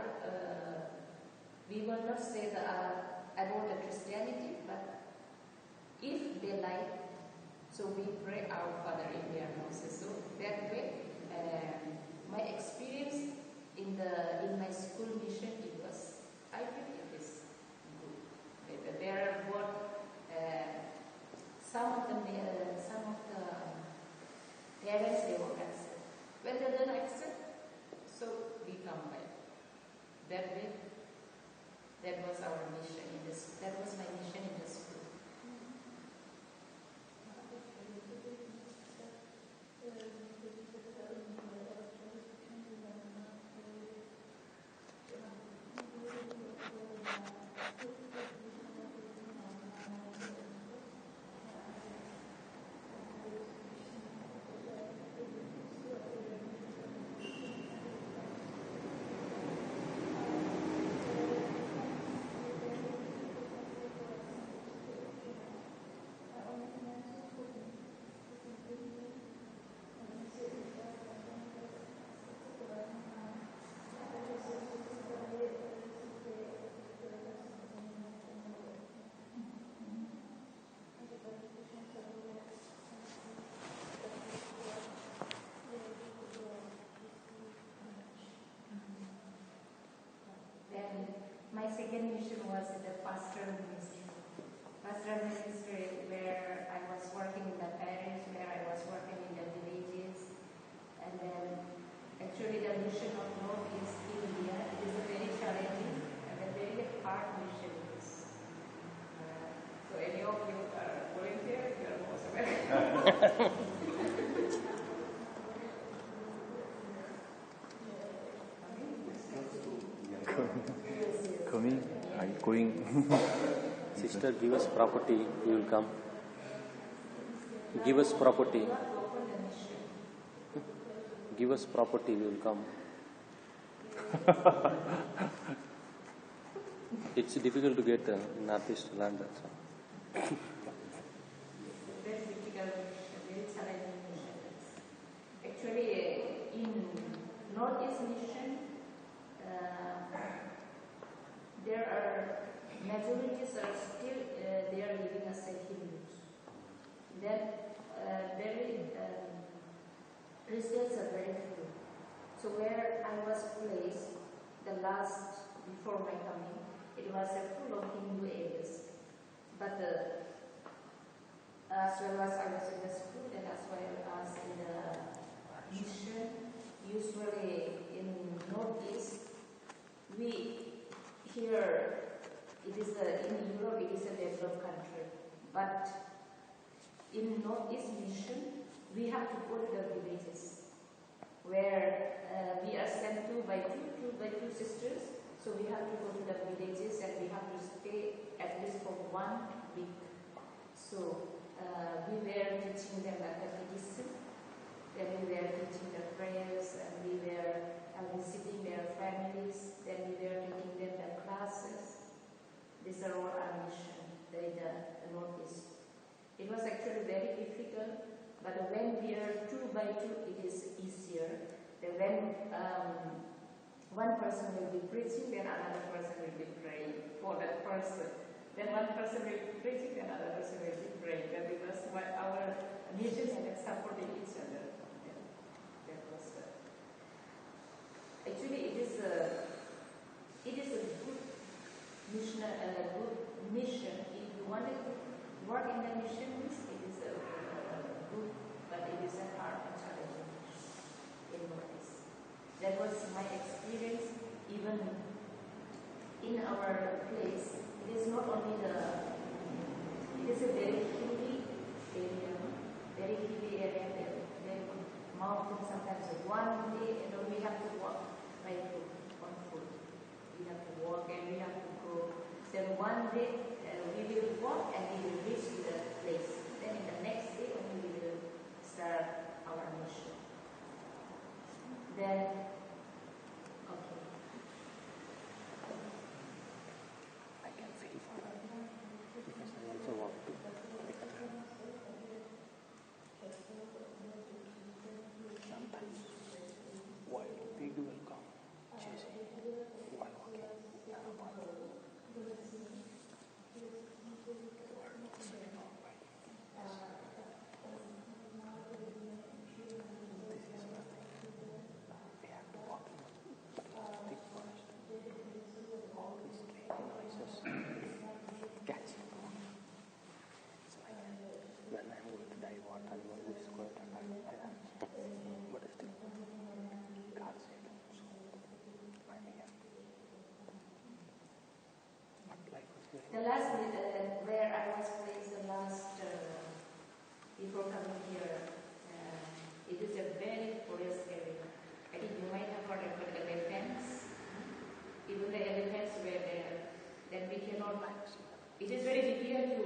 we will not say about the Christianity, but if they like, so we pray our Father in their houses. So that way, my experience in my school mission, I think it is good. There are both some of the parents, they won't accept. When they don't accept, so we come back. That way, that was our mission in this. That was my mission in the school. My second mission was in the pastoral ministry. Pastoral ministry, where I was working in the parish, where I was working in the villages, and then actually the mission of North East India, it is a very challenging and a very hard mission. So any of you are volunteers, you are most welcome. Coming? Are you going? Sister, give us property, we will come. Give us property. Give us property, we will come. It's difficult to get Northeast land. Very difficult mission, very challenging mission. Actually, in Northeast mission, there are majorities are still they are living as Hindus. Then Christians are very few. So where I was placed, the last before my coming, it was full of Hindu areas. But as well as I was in the school and as well as in the mission, usually in Northeast, here, in Europe, it is a developed country. But in Northeast mission, we have to go to the villages where we are sent to by two sisters. So we have to go to the villages and we have to stay at least for 1 week. So we were teaching them the catechism, then we were teaching the prayers, and we were visiting their families, then we were taking them the classes. These are all our mission in the Northeast. It was actually very difficult, but when we are 2 by 2, it is easier. Then when one person will be preaching, then another person will be praying for that person. Then one person will be preaching, another person will be praying. That because our nations are supporting each other. That was actually it is a good mission. Good mission. If you want to work in the mission, it is a good, but it is a hard and challenging in practice. That was my experience. Even in our place, it is not only it is a very hilly area, very mountain. Sometimes one day, we have to walk by foot, on foot. We have to walk and we have to go. Then one day we will walk and we will reach to the place. Then in the next day only we will start our mission. Then, okay. I can feel for her because I also walk with her. Sometimes wild pig will come chasing while walking around. They were not very long way. This is nothing. We have to walk in a thick forest. All these strange noises catch me. It's like when I'm going to die, what I'm always going to die. But still, God saved me. So I'm here. But life was very The last where I was placed, the last before coming here, it is a very forest area. I think you might have heard about elephants. Even the elephants were there. Then we cannot. It is very difficult to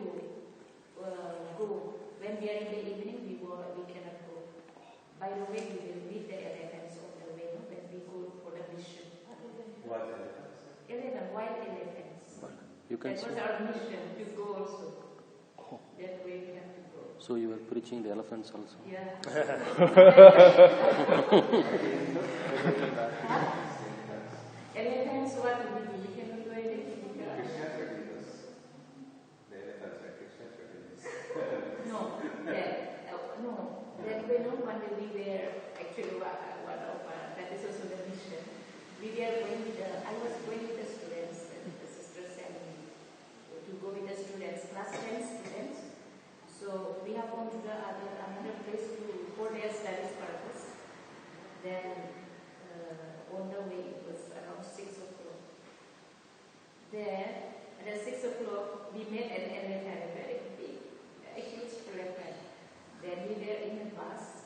go. When we are in the evening, we cannot go. By the way, we will meet the elephants on the way when we go for the mission. What elephants? Wild elephants. You can That see. was our mission to go also. Oh. That way we have to go. So you were preaching the elephants also. Yeah. Elephants, what we cannot do anything. Christians are Jesus. The elephants are Christians or Jesus? No, that way one day we were actually one of that is also the mission. We were going with I was going with the students, and the sister sent me to go with the students, class 10 students. So we have gone to another place for their studies purpose. Then on the way it was around 6 o'clock. Then at 6 o'clock we met an elephant, very big, a huge elephant. Then we were in a bus.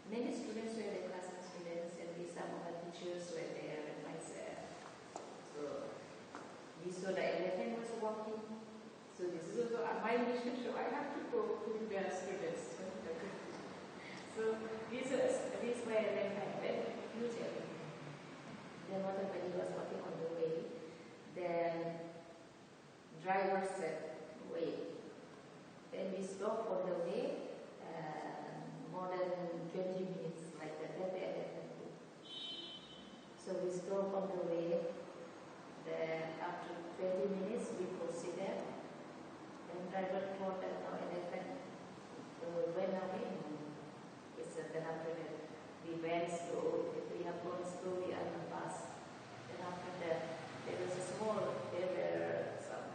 Many students were the class students, and some of the teachers were there and myself. So we saw the elephant was walking. So this is also my mission, so I have to go to the students. So these were elephant, very huge elephant. Then what happened, he was walking on the way. Then driver said, wait. Then we stopped on the way, more than 20 minutes, like that. That the elephant did. So we stopped on the way. Then after 20 minutes, we proceeded. Then driver thought that now elephant went away. He said, then after that, we went slow. We have gone slowly on the bus. Then after that, there were some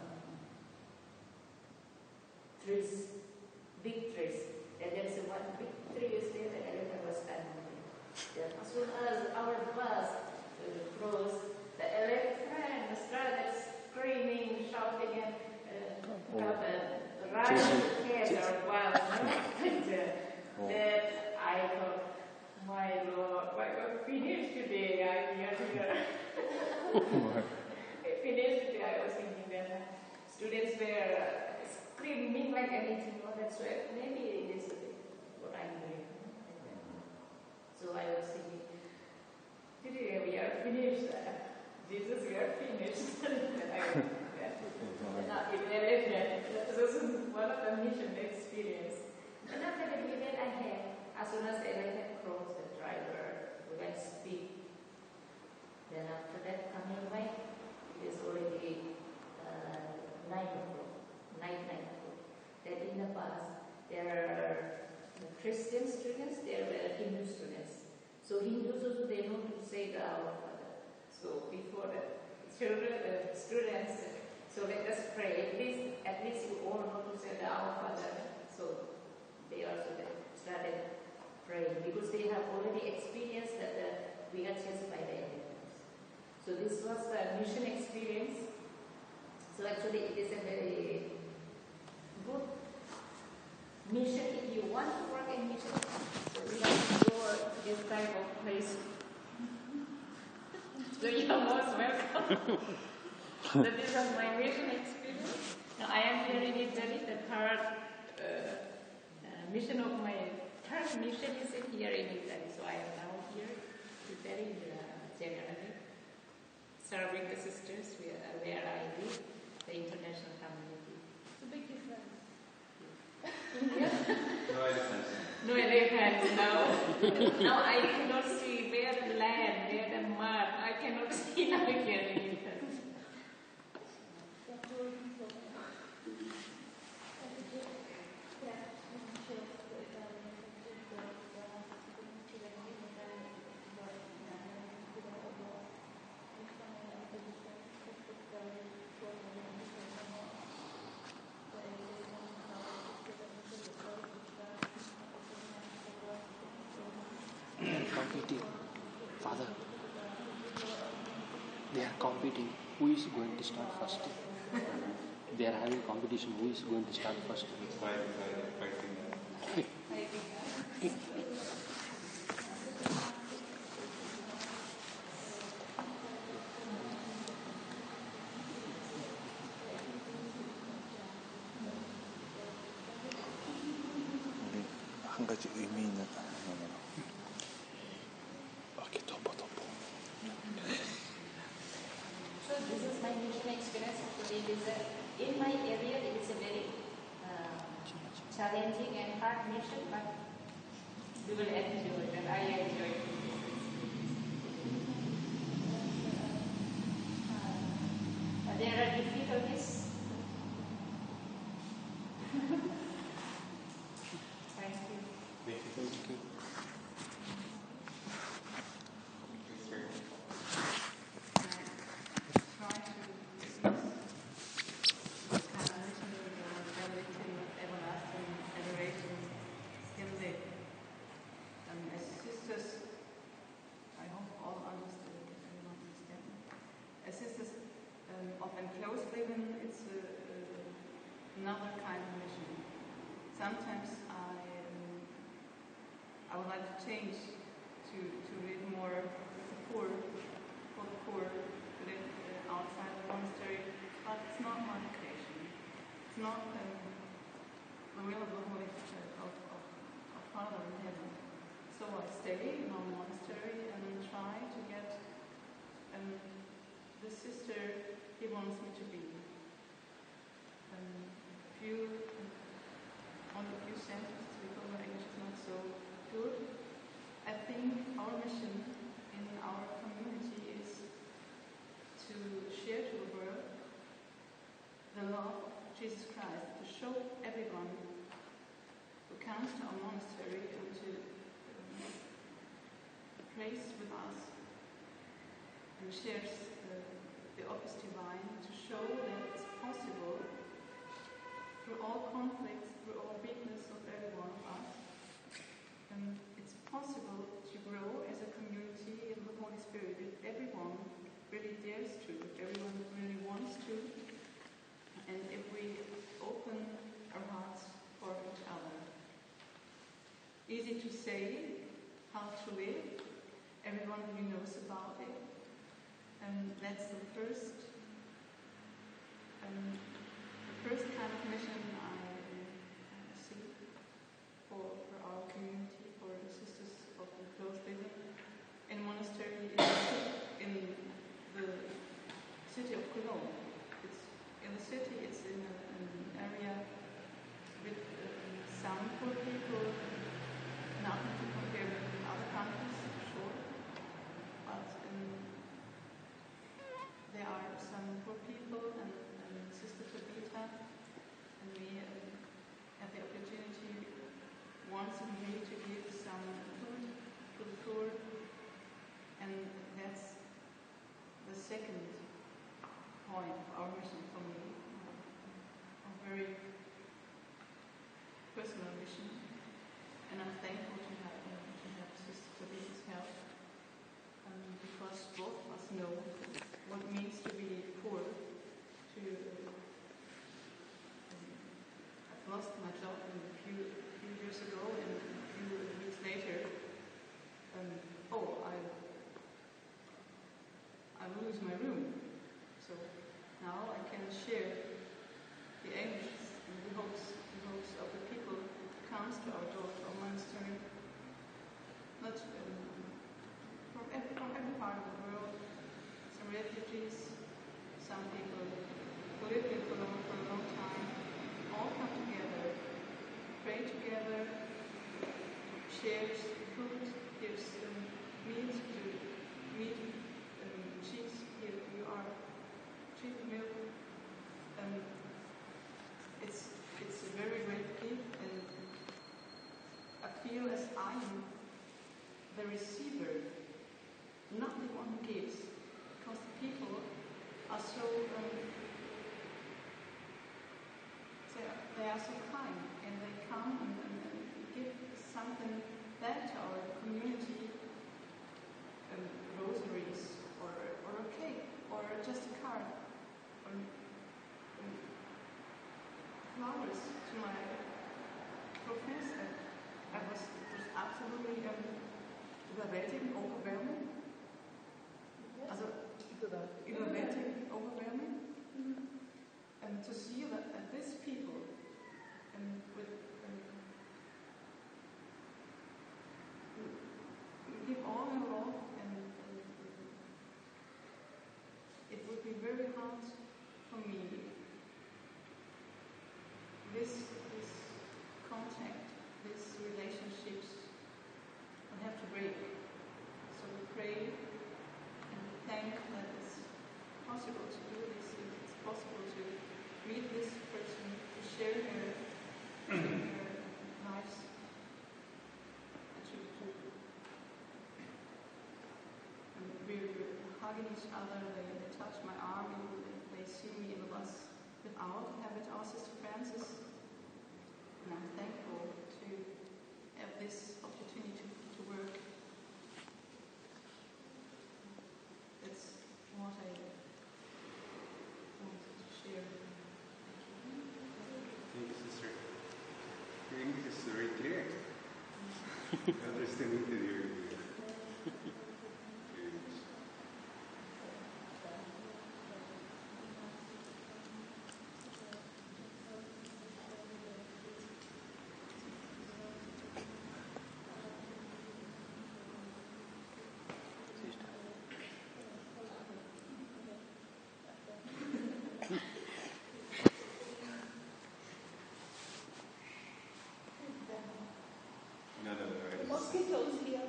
trees, big trees. And there's one big tree is there, the elephant was standing there. As soon as our bus crossed, the elephant started screaming, shouting, and running head or wild. Then I thought, my Lord, finished today, I'm here. Finished today, I was thinking that students were screaming like anything. That's why maybe it is what I'm doing. So I was thinking, today we are finished. Jesus, we are finished. That was one of the mission experience. And after that, we went ahead. As soon as elephant crossed, the driver went speed. Then after that, coming back, it is already 9 o'clock. So Hindus also, they know to say the Our Father. So before the children, students, so let us pray. At least you all know to say the Our Father. So they also started praying because they have already experienced that we are chased by the enemies. So this was the mission experience. So actually it is a very good mission if you want to work in mission. So we have to go to this type of place. So you are most welcome. So this was my mission experience. Now I am here in Italy. The third mission of my third mission is here in Italy. So I am now here preparing generally serving the sisters where I live, the international community. It's a big difference. No elephants. No elephants now. Now I cannot see where the land, where the mud. I cannot see now here in Italy. Competing. Father, they are competing. Who is going to start first? They are having competition. Who is going to start first? Fighting. 한 가지 의미 있는 하나는 이렇게 덮어. So this is my mission experience. Actually, it is in my area. It is a very challenging and hard mission, but we will enjoy it, and I enjoy it. There are difficulties. Thank you. Thank you. Another kind of mission. Sometimes I would like to change to live more with the poor, for the poor, to live outside the monastery, but it's not my vocation. It's not the will of the Holy of Father in heaven. So I stay in our monastery and try to get the sister he wants me to be. On a few sentences because my English is not so good. I think our mission in our community is to share to the world the love of Jesus Christ, to show everyone who comes to our monastery and to prays with us and shares the Office Divine, to show that it's possible through all conflicts, through all weakness of every one of us. And it's possible to grow as a community in the Holy Spirit if everyone really dares to, if everyone really wants to, and if we open our hearts for each other. Easy to say how to live, everyone really knows about it, and that's the first kind of mission I see for our community, for the sisters of the close living. In monastery in the city of Cologne. It's in the city. It's in an area with some poor people. Nothing to compare with other countries, sure. But there are some poor people and Sister Tabitha, and we have the opportunity once a week to give some food to the poor second point of our mission for me, a very personal mission, and I'm thankful to have Sister Teresa's help, because both of us know what it means to be poor. I've lost my job a few years ago, and a few weeks later, I will lose my room. So now I can share the anguish and the hopes of the people who comes to our door, to our monastery, not from every part of the world. Some refugees, some people who lived in Cologne for a long time, all come together, pray together, shares food, gives meat, cheese, you are cheap milk. It's a very great gift, and I feel as I am the receiver, not the one who gives, because the people are so they are so kind, and they come and give something back to our community, rosaries or a cake or just a card or flowers to my professor. It was absolutely überwältigend, overwhelming. Also überwältigend, overwhelming. And to see that these people give all their love, and it would be very hard for me. This contact, these relationships, will have to break. So we pray and we thank that it's possible to do this. It's possible to meet this person, to share her lives, and we're hugging each other. They touch my arm, they see me in the bus without habit. Our Sister Francis, and I'm thankful to have this opportunity to work. That's what I wanted to share. Thank you, Sister. Your English is very clear. Understanding that you're Mosquitoes here.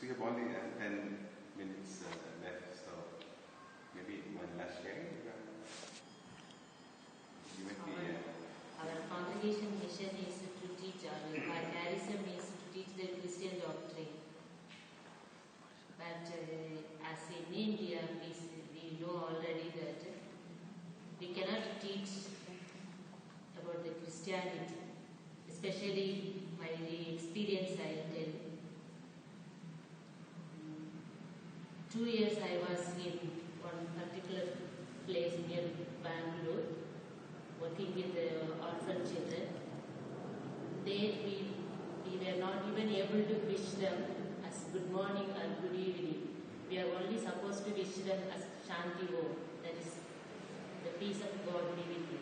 We have only 10 minutes left, so maybe one last sharing. You might be. Our congregation mission is to teach, our charism is to teach the Christian doctrine. But as in India, we know already that we cannot teach about the Christianity. Especially my experience, I tell. 2 years I was in one particular place near Bangalore, working with orphan children. There we were not even able to wish them as good morning or good evening. We are only supposed to wish them as Shanti Om, that is, the peace of God be with you.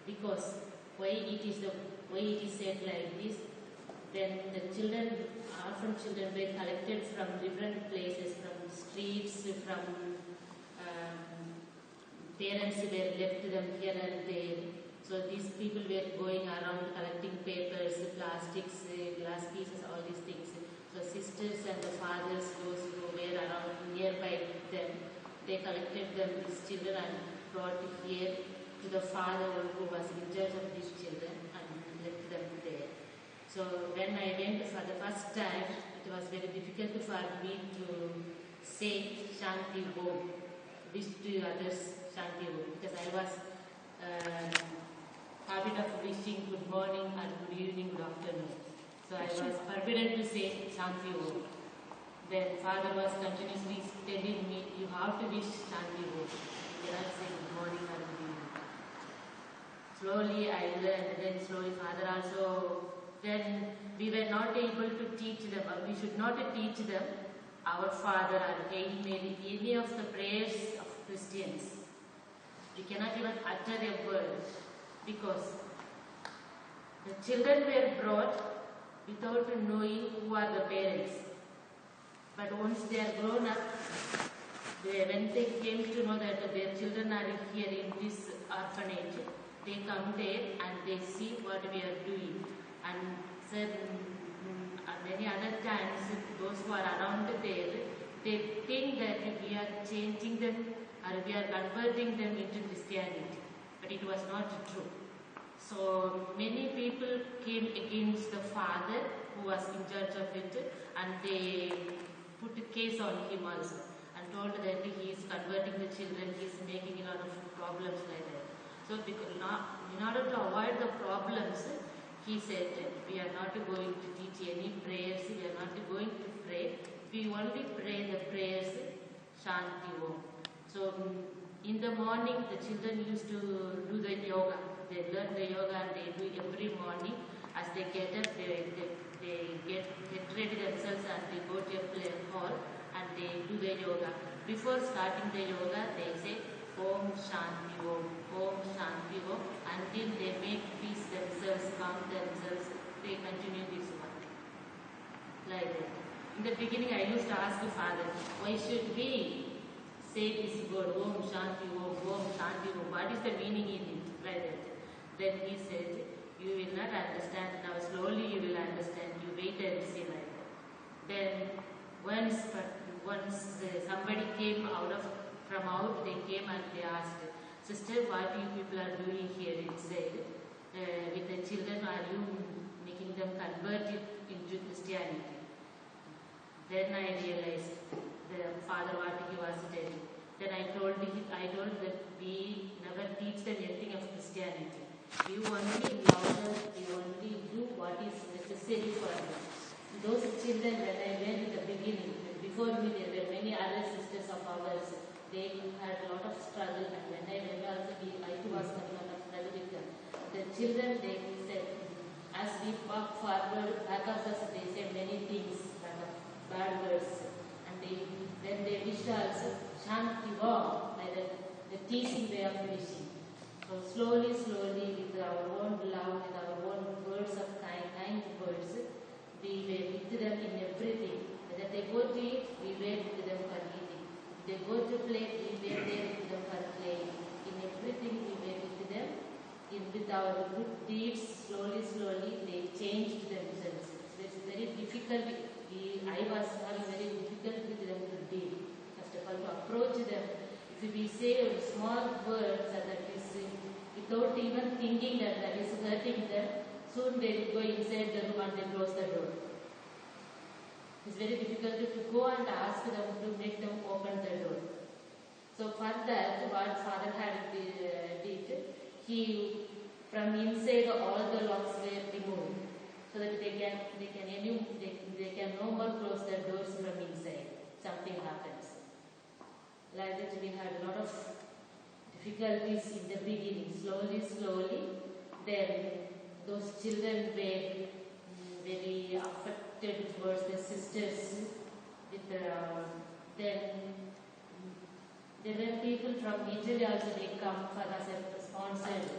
Because why it is said like this, then the children, orphan children, were collected from different places, from streets, from parents were left them here and there. So these people were going around collecting papers, plastics, glass pieces, all these things. So sisters and the fathers, those who were around nearby them, they collected them, these children, and brought here to the father who was in charge of these children and left them there. So when I went for the first time, it was very difficult for me to say Shanti Om, wish to others Shanti Om, because I was habit of wishing good morning and good evening, good afternoon. So I was forbidden to say Shanti Om. Then father was continuously telling me, you have to wish Shanti Om. You cannot say good morning or good evening. Slowly I learned, then slowly father also, then we were not able to teach them, or we should not teach them our Father or Hail Mary, any of the prayers of Christians. We cannot even utter a word, because the children were brought without knowing who are the parents. But once they are grown up, when they came to know that their children are here in this orphanage, they come there and they see what we are doing. And many other times, those who are around there, they think that we are changing them or we are converting them into Christianity. But it was not true. So many people came against the father who was in charge of it, and they put a case on him also and told that he is converting the children, he is making a lot of problems like that. So in order to avoid the problems, he said, we are not going to teach any prayers, we are not going to pray, we only pray the prayers Shanti Om. So in the morning, the children used to do the yoga. They learn the yoga and they do every morning. As they get up, they get ready themselves and they go to a play hall and they do the yoga. Before starting the yoga, they say Om Shanti Om, Om Shanti Om, until they make peace themselves, calm themselves, they continue this one. Like that. In the beginning, I used to ask the father, why should we say this word, Om Shanti Om, Om Shanti Om, what is the meaning in it? Like that. Then he said, you will not understand, now slowly you will understand, you wait and see like that. Then once somebody came from out, they came and they asked, sister, what you people are doing here inside with the children? Are you making them convert into Christianity? Then I realized the father what he was telling. Then I told that we never teach them anything of Christianity. We only love them, we only do what is necessary for them. Those children, when I went in the beginning, before me there were many other sisters of ours. They had a lot of struggle, and when I went also, I too was having a lot of struggle with them. The children, they said, as we walk forward, back of us, they say many things, bad words. And then they wished also, Shanti Om, like the teasing way of wishing. So slowly, with our own love, with our own words of kind words, we were with them in everything. Whether they go to eat, we were with them for eating. If they go to play, we were there with them for playing. In everything, we were with them. With our good deeds, slowly, they changed themselves. It's very difficult. I was having very difficult with them to deal. First of all, to approach them. If we say small words that is without even thinking that is hurting them, soon they will go inside the room and they close the door. It's very difficult to go and ask them to make them open the door. So for that, what father had did, he from inside all the locks were removed, so that they can no more close the doors from inside. something happens. Like that we had a lot of difficulties in the beginning. Slowly, then those children were very affected towards the sisters. Then there were people from Italy also, they come for us as sponsors.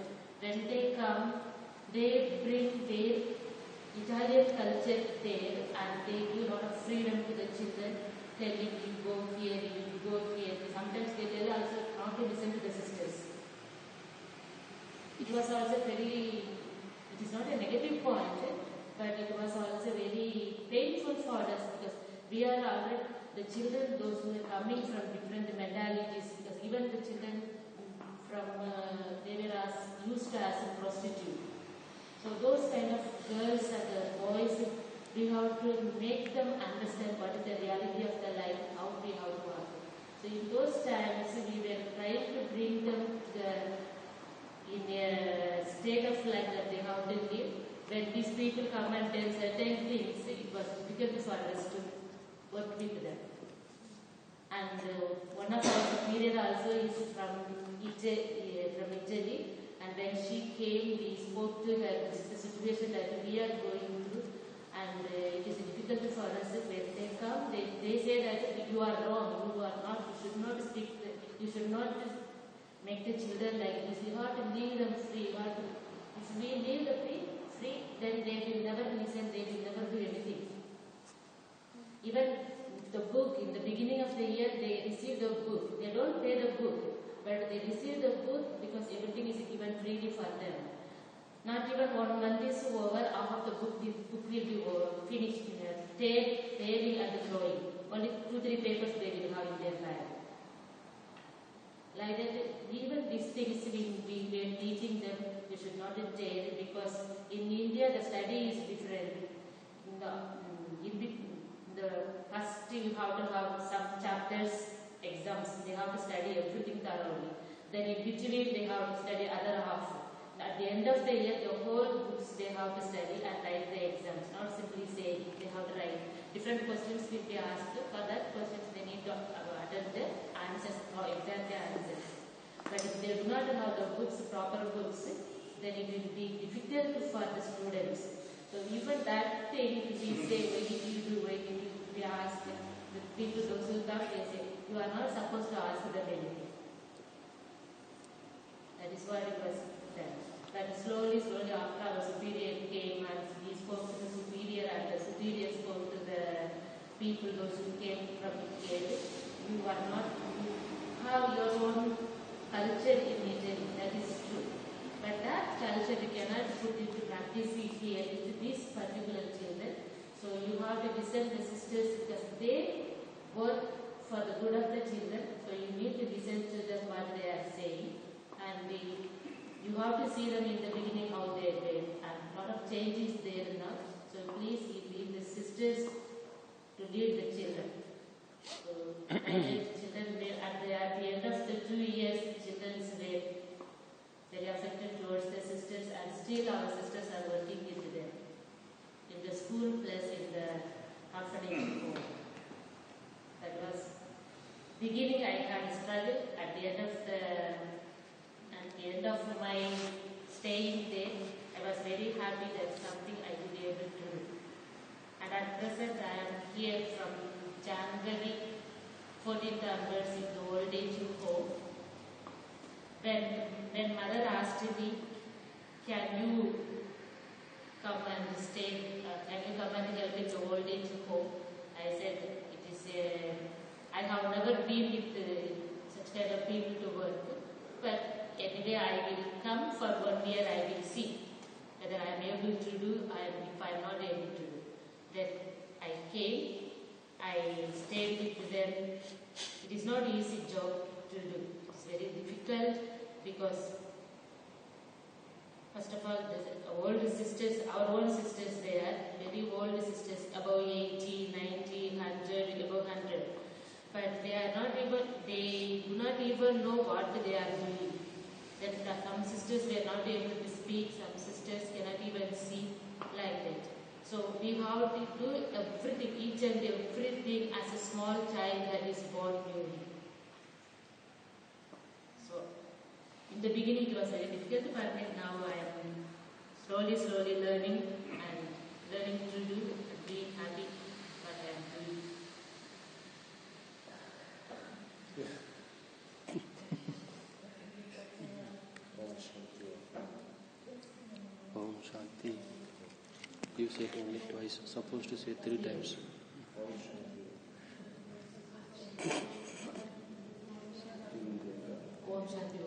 When they come, they bring their Italian culture there and they give a lot of freedom to the children, telling you go here, you go here. Sometimes they tell also not to listen to the sisters. It was also very, it is not a negative point, but it was also very painful for us because we are already, the children, those who are coming from different mentalities, because even the children from, they were used as a prostitute. So those kind of girls and the boys, we have to make them understand what is the reality of the life, how we have to work. So in those times, we were trying to bring them in a state of life that they have to live. When these people come and tell certain things, it was difficult for us to work with them. And one of our superior also is from Italy. And when she came, we spoke to her. This is the situation that we are going through, and it is difficult for us. When they come, they say that you are wrong. You are not. You should not speak. You should not make the children like this. You have to leave them free. If we leave the free, then they will never listen. They will never do anything. Even the book in the beginning of the year, they receive the book. They don't pay the book. But they receive the book because everything is given freely for them. Not even 1 month is over, half of the book will be finished. Tearing and throwing. Only 2-3 papers they will have in their bag. Like that, even these things we were teaching them, they should not tear, because in India the study is different. In the first you have to have some chapters, exams, they have to study everything thoroughly. Then in between they have to study other half. At the end of the year, the whole books they have to study and write the exams, not simply say they have to write. Different questions will be asked. For that questions they need to attend the answers or exact answers. But if they do not have the books, proper books, then it will be difficult for the students. So even that thing, if we say, why did you do, why did you, we ask the people, those who come, they say, you are not supposed to ask them anything. That is what it was done. But slowly, after our superior came and he spoke to the superior and the superior spoke to the people, those who came from Italy. You are not, you have your own culture in Italy, that is true. But that culture we cannot put into practice here with these particular children. So you have to listen to the sisters because they work for the good of the children. So you need to listen to them what they are saying. And you have to see them in the beginning how they were. And a lot of change is there now. So please leave the sisters to lead the children. So children were at the end of the 2 years, children were very affected towards the sisters, and still our sisters are working with them in the school plus in the orphanage home. That was beginning. I had struggled. At the end of my staying there, I was very happy that something I would be able to do. And at present, I am here from January 14th onwards in the old age home. When mother asked me, can you come and stay, can you come and help in the old age home? I said, it is I have never been with such kind of people to work. But anyway, I will come for 1 year, I will see whether I am able to do and if I am not able to do. Then I came, I stayed with them. It is not easy job to do. It is very difficult because first of all, the old sisters, our own sisters, they are very old sisters, above 80, 90, 100, above 100. But they are not even, they do not even know what they are doing. That some sisters were not able to speak, some sisters cannot even see like that. So we have to do everything, each and everything as a small child that is born newly. So in the beginning it was very difficult, but now I am slowly learning and learning to do, be happy what I am doing. Om Shanti. You say it only twice. Supposed to say 3 times. Om Shanti.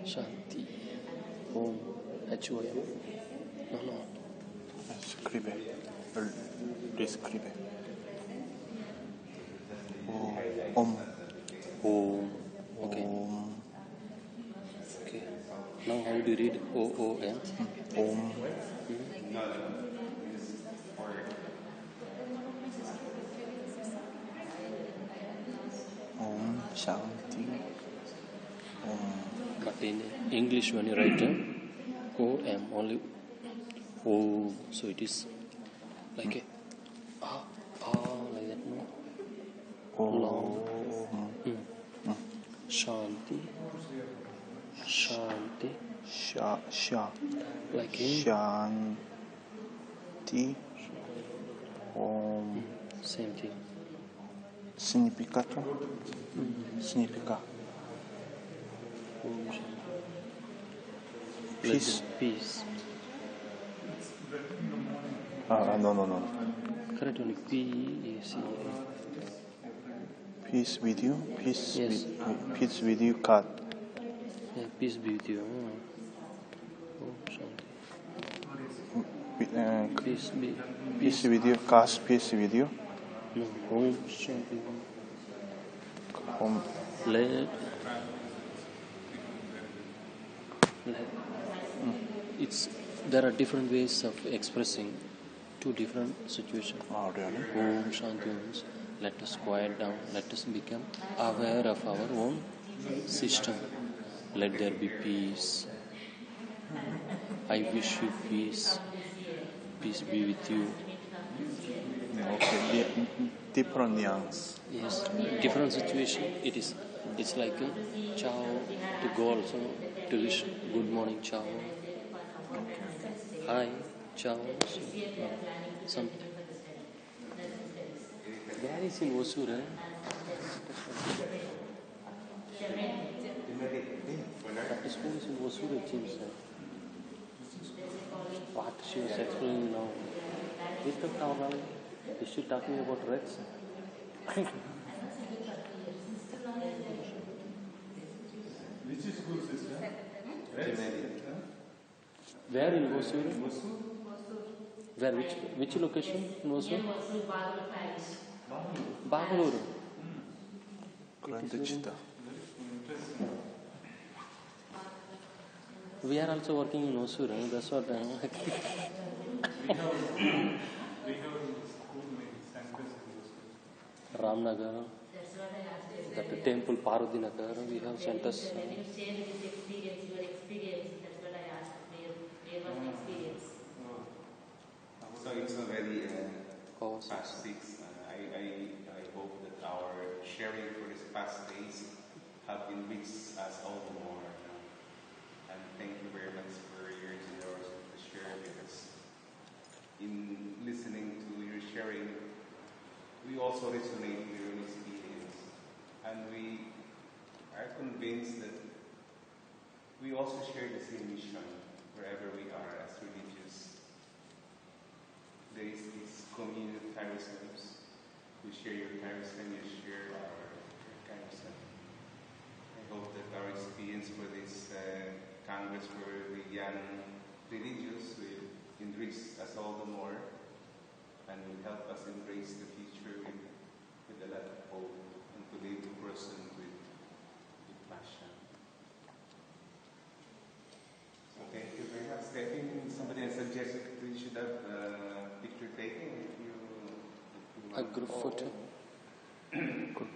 Shanti. Om. H-O-M. No. Scribe. Describe. Om. Om. Okay. Okay. Now how do you read O-O-M? Om. Om Shanti. But in English when you write O-M, only O, so it is like a like that, no? Long. Shanti. Shanti. Sha. Like Shanti. Om. same thing. Significato? Significa. Om Shanti. Peace. Peace. No. Correct, only P-E-C-A. Peace with you. Peace. Yes. Peace with you, God. Yeah, peace be with you. Om Shanti. Peace be. Peace with you, God's peace with you. No, Om Shanti. Om. Let it's there are different ways of expressing two different situations. Oh, really? Om Shanti means let us quiet down, let us become aware of our own system. Let there be peace. I wish you peace. Peace be with you. Okay, different nuance. Yes, different situation. It's like a ciao to go also to wish good morning, ciao. Hi, ciao. Some. Where is in Osura? That school is in Osura, it seems. What she was explaining now. Is the town? Is she talking about Reds? Which school system? Where in Osura? Where? Which location in Osura? Bangalore. Grande città. We are also working in Osura. That's what We have school named Sanctus in Ramnagar, that temple Parudinagar, we have sent us. When you share this experience, your experience, that's what I asked. Where was the experience? So it's already past 6. I hope that our sharing for these past days have been reached us all the more. And thank you very much for your generosity to share because in listening to your sharing, we also resonate with your experience. And we are convinced that we also share the same mission wherever we are as religious. There is this communion of charisms. We share your charism, you share our charism. I hope that our experience for this Congress for the young religious will enrich us all the more and will help us embrace the future with a lot of hope and to live the person with passion. So thank you very much. I think somebody has suggested we should have picture taking if you A group photo. Group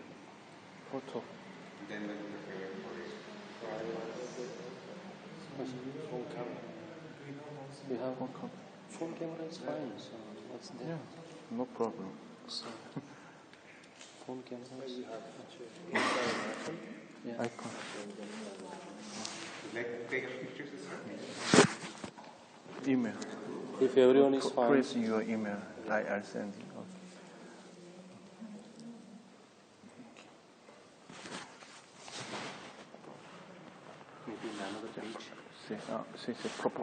photo. then we'll prepare for it. We have one cup. Phone camera is fine, so what's there? Yeah, no problem. So, phone camera is... Yeah. I can. Like, take pictures as well? Email. If everyone is fine... Please your email. I'll send you. Okay. Maybe in another page. Say, propose.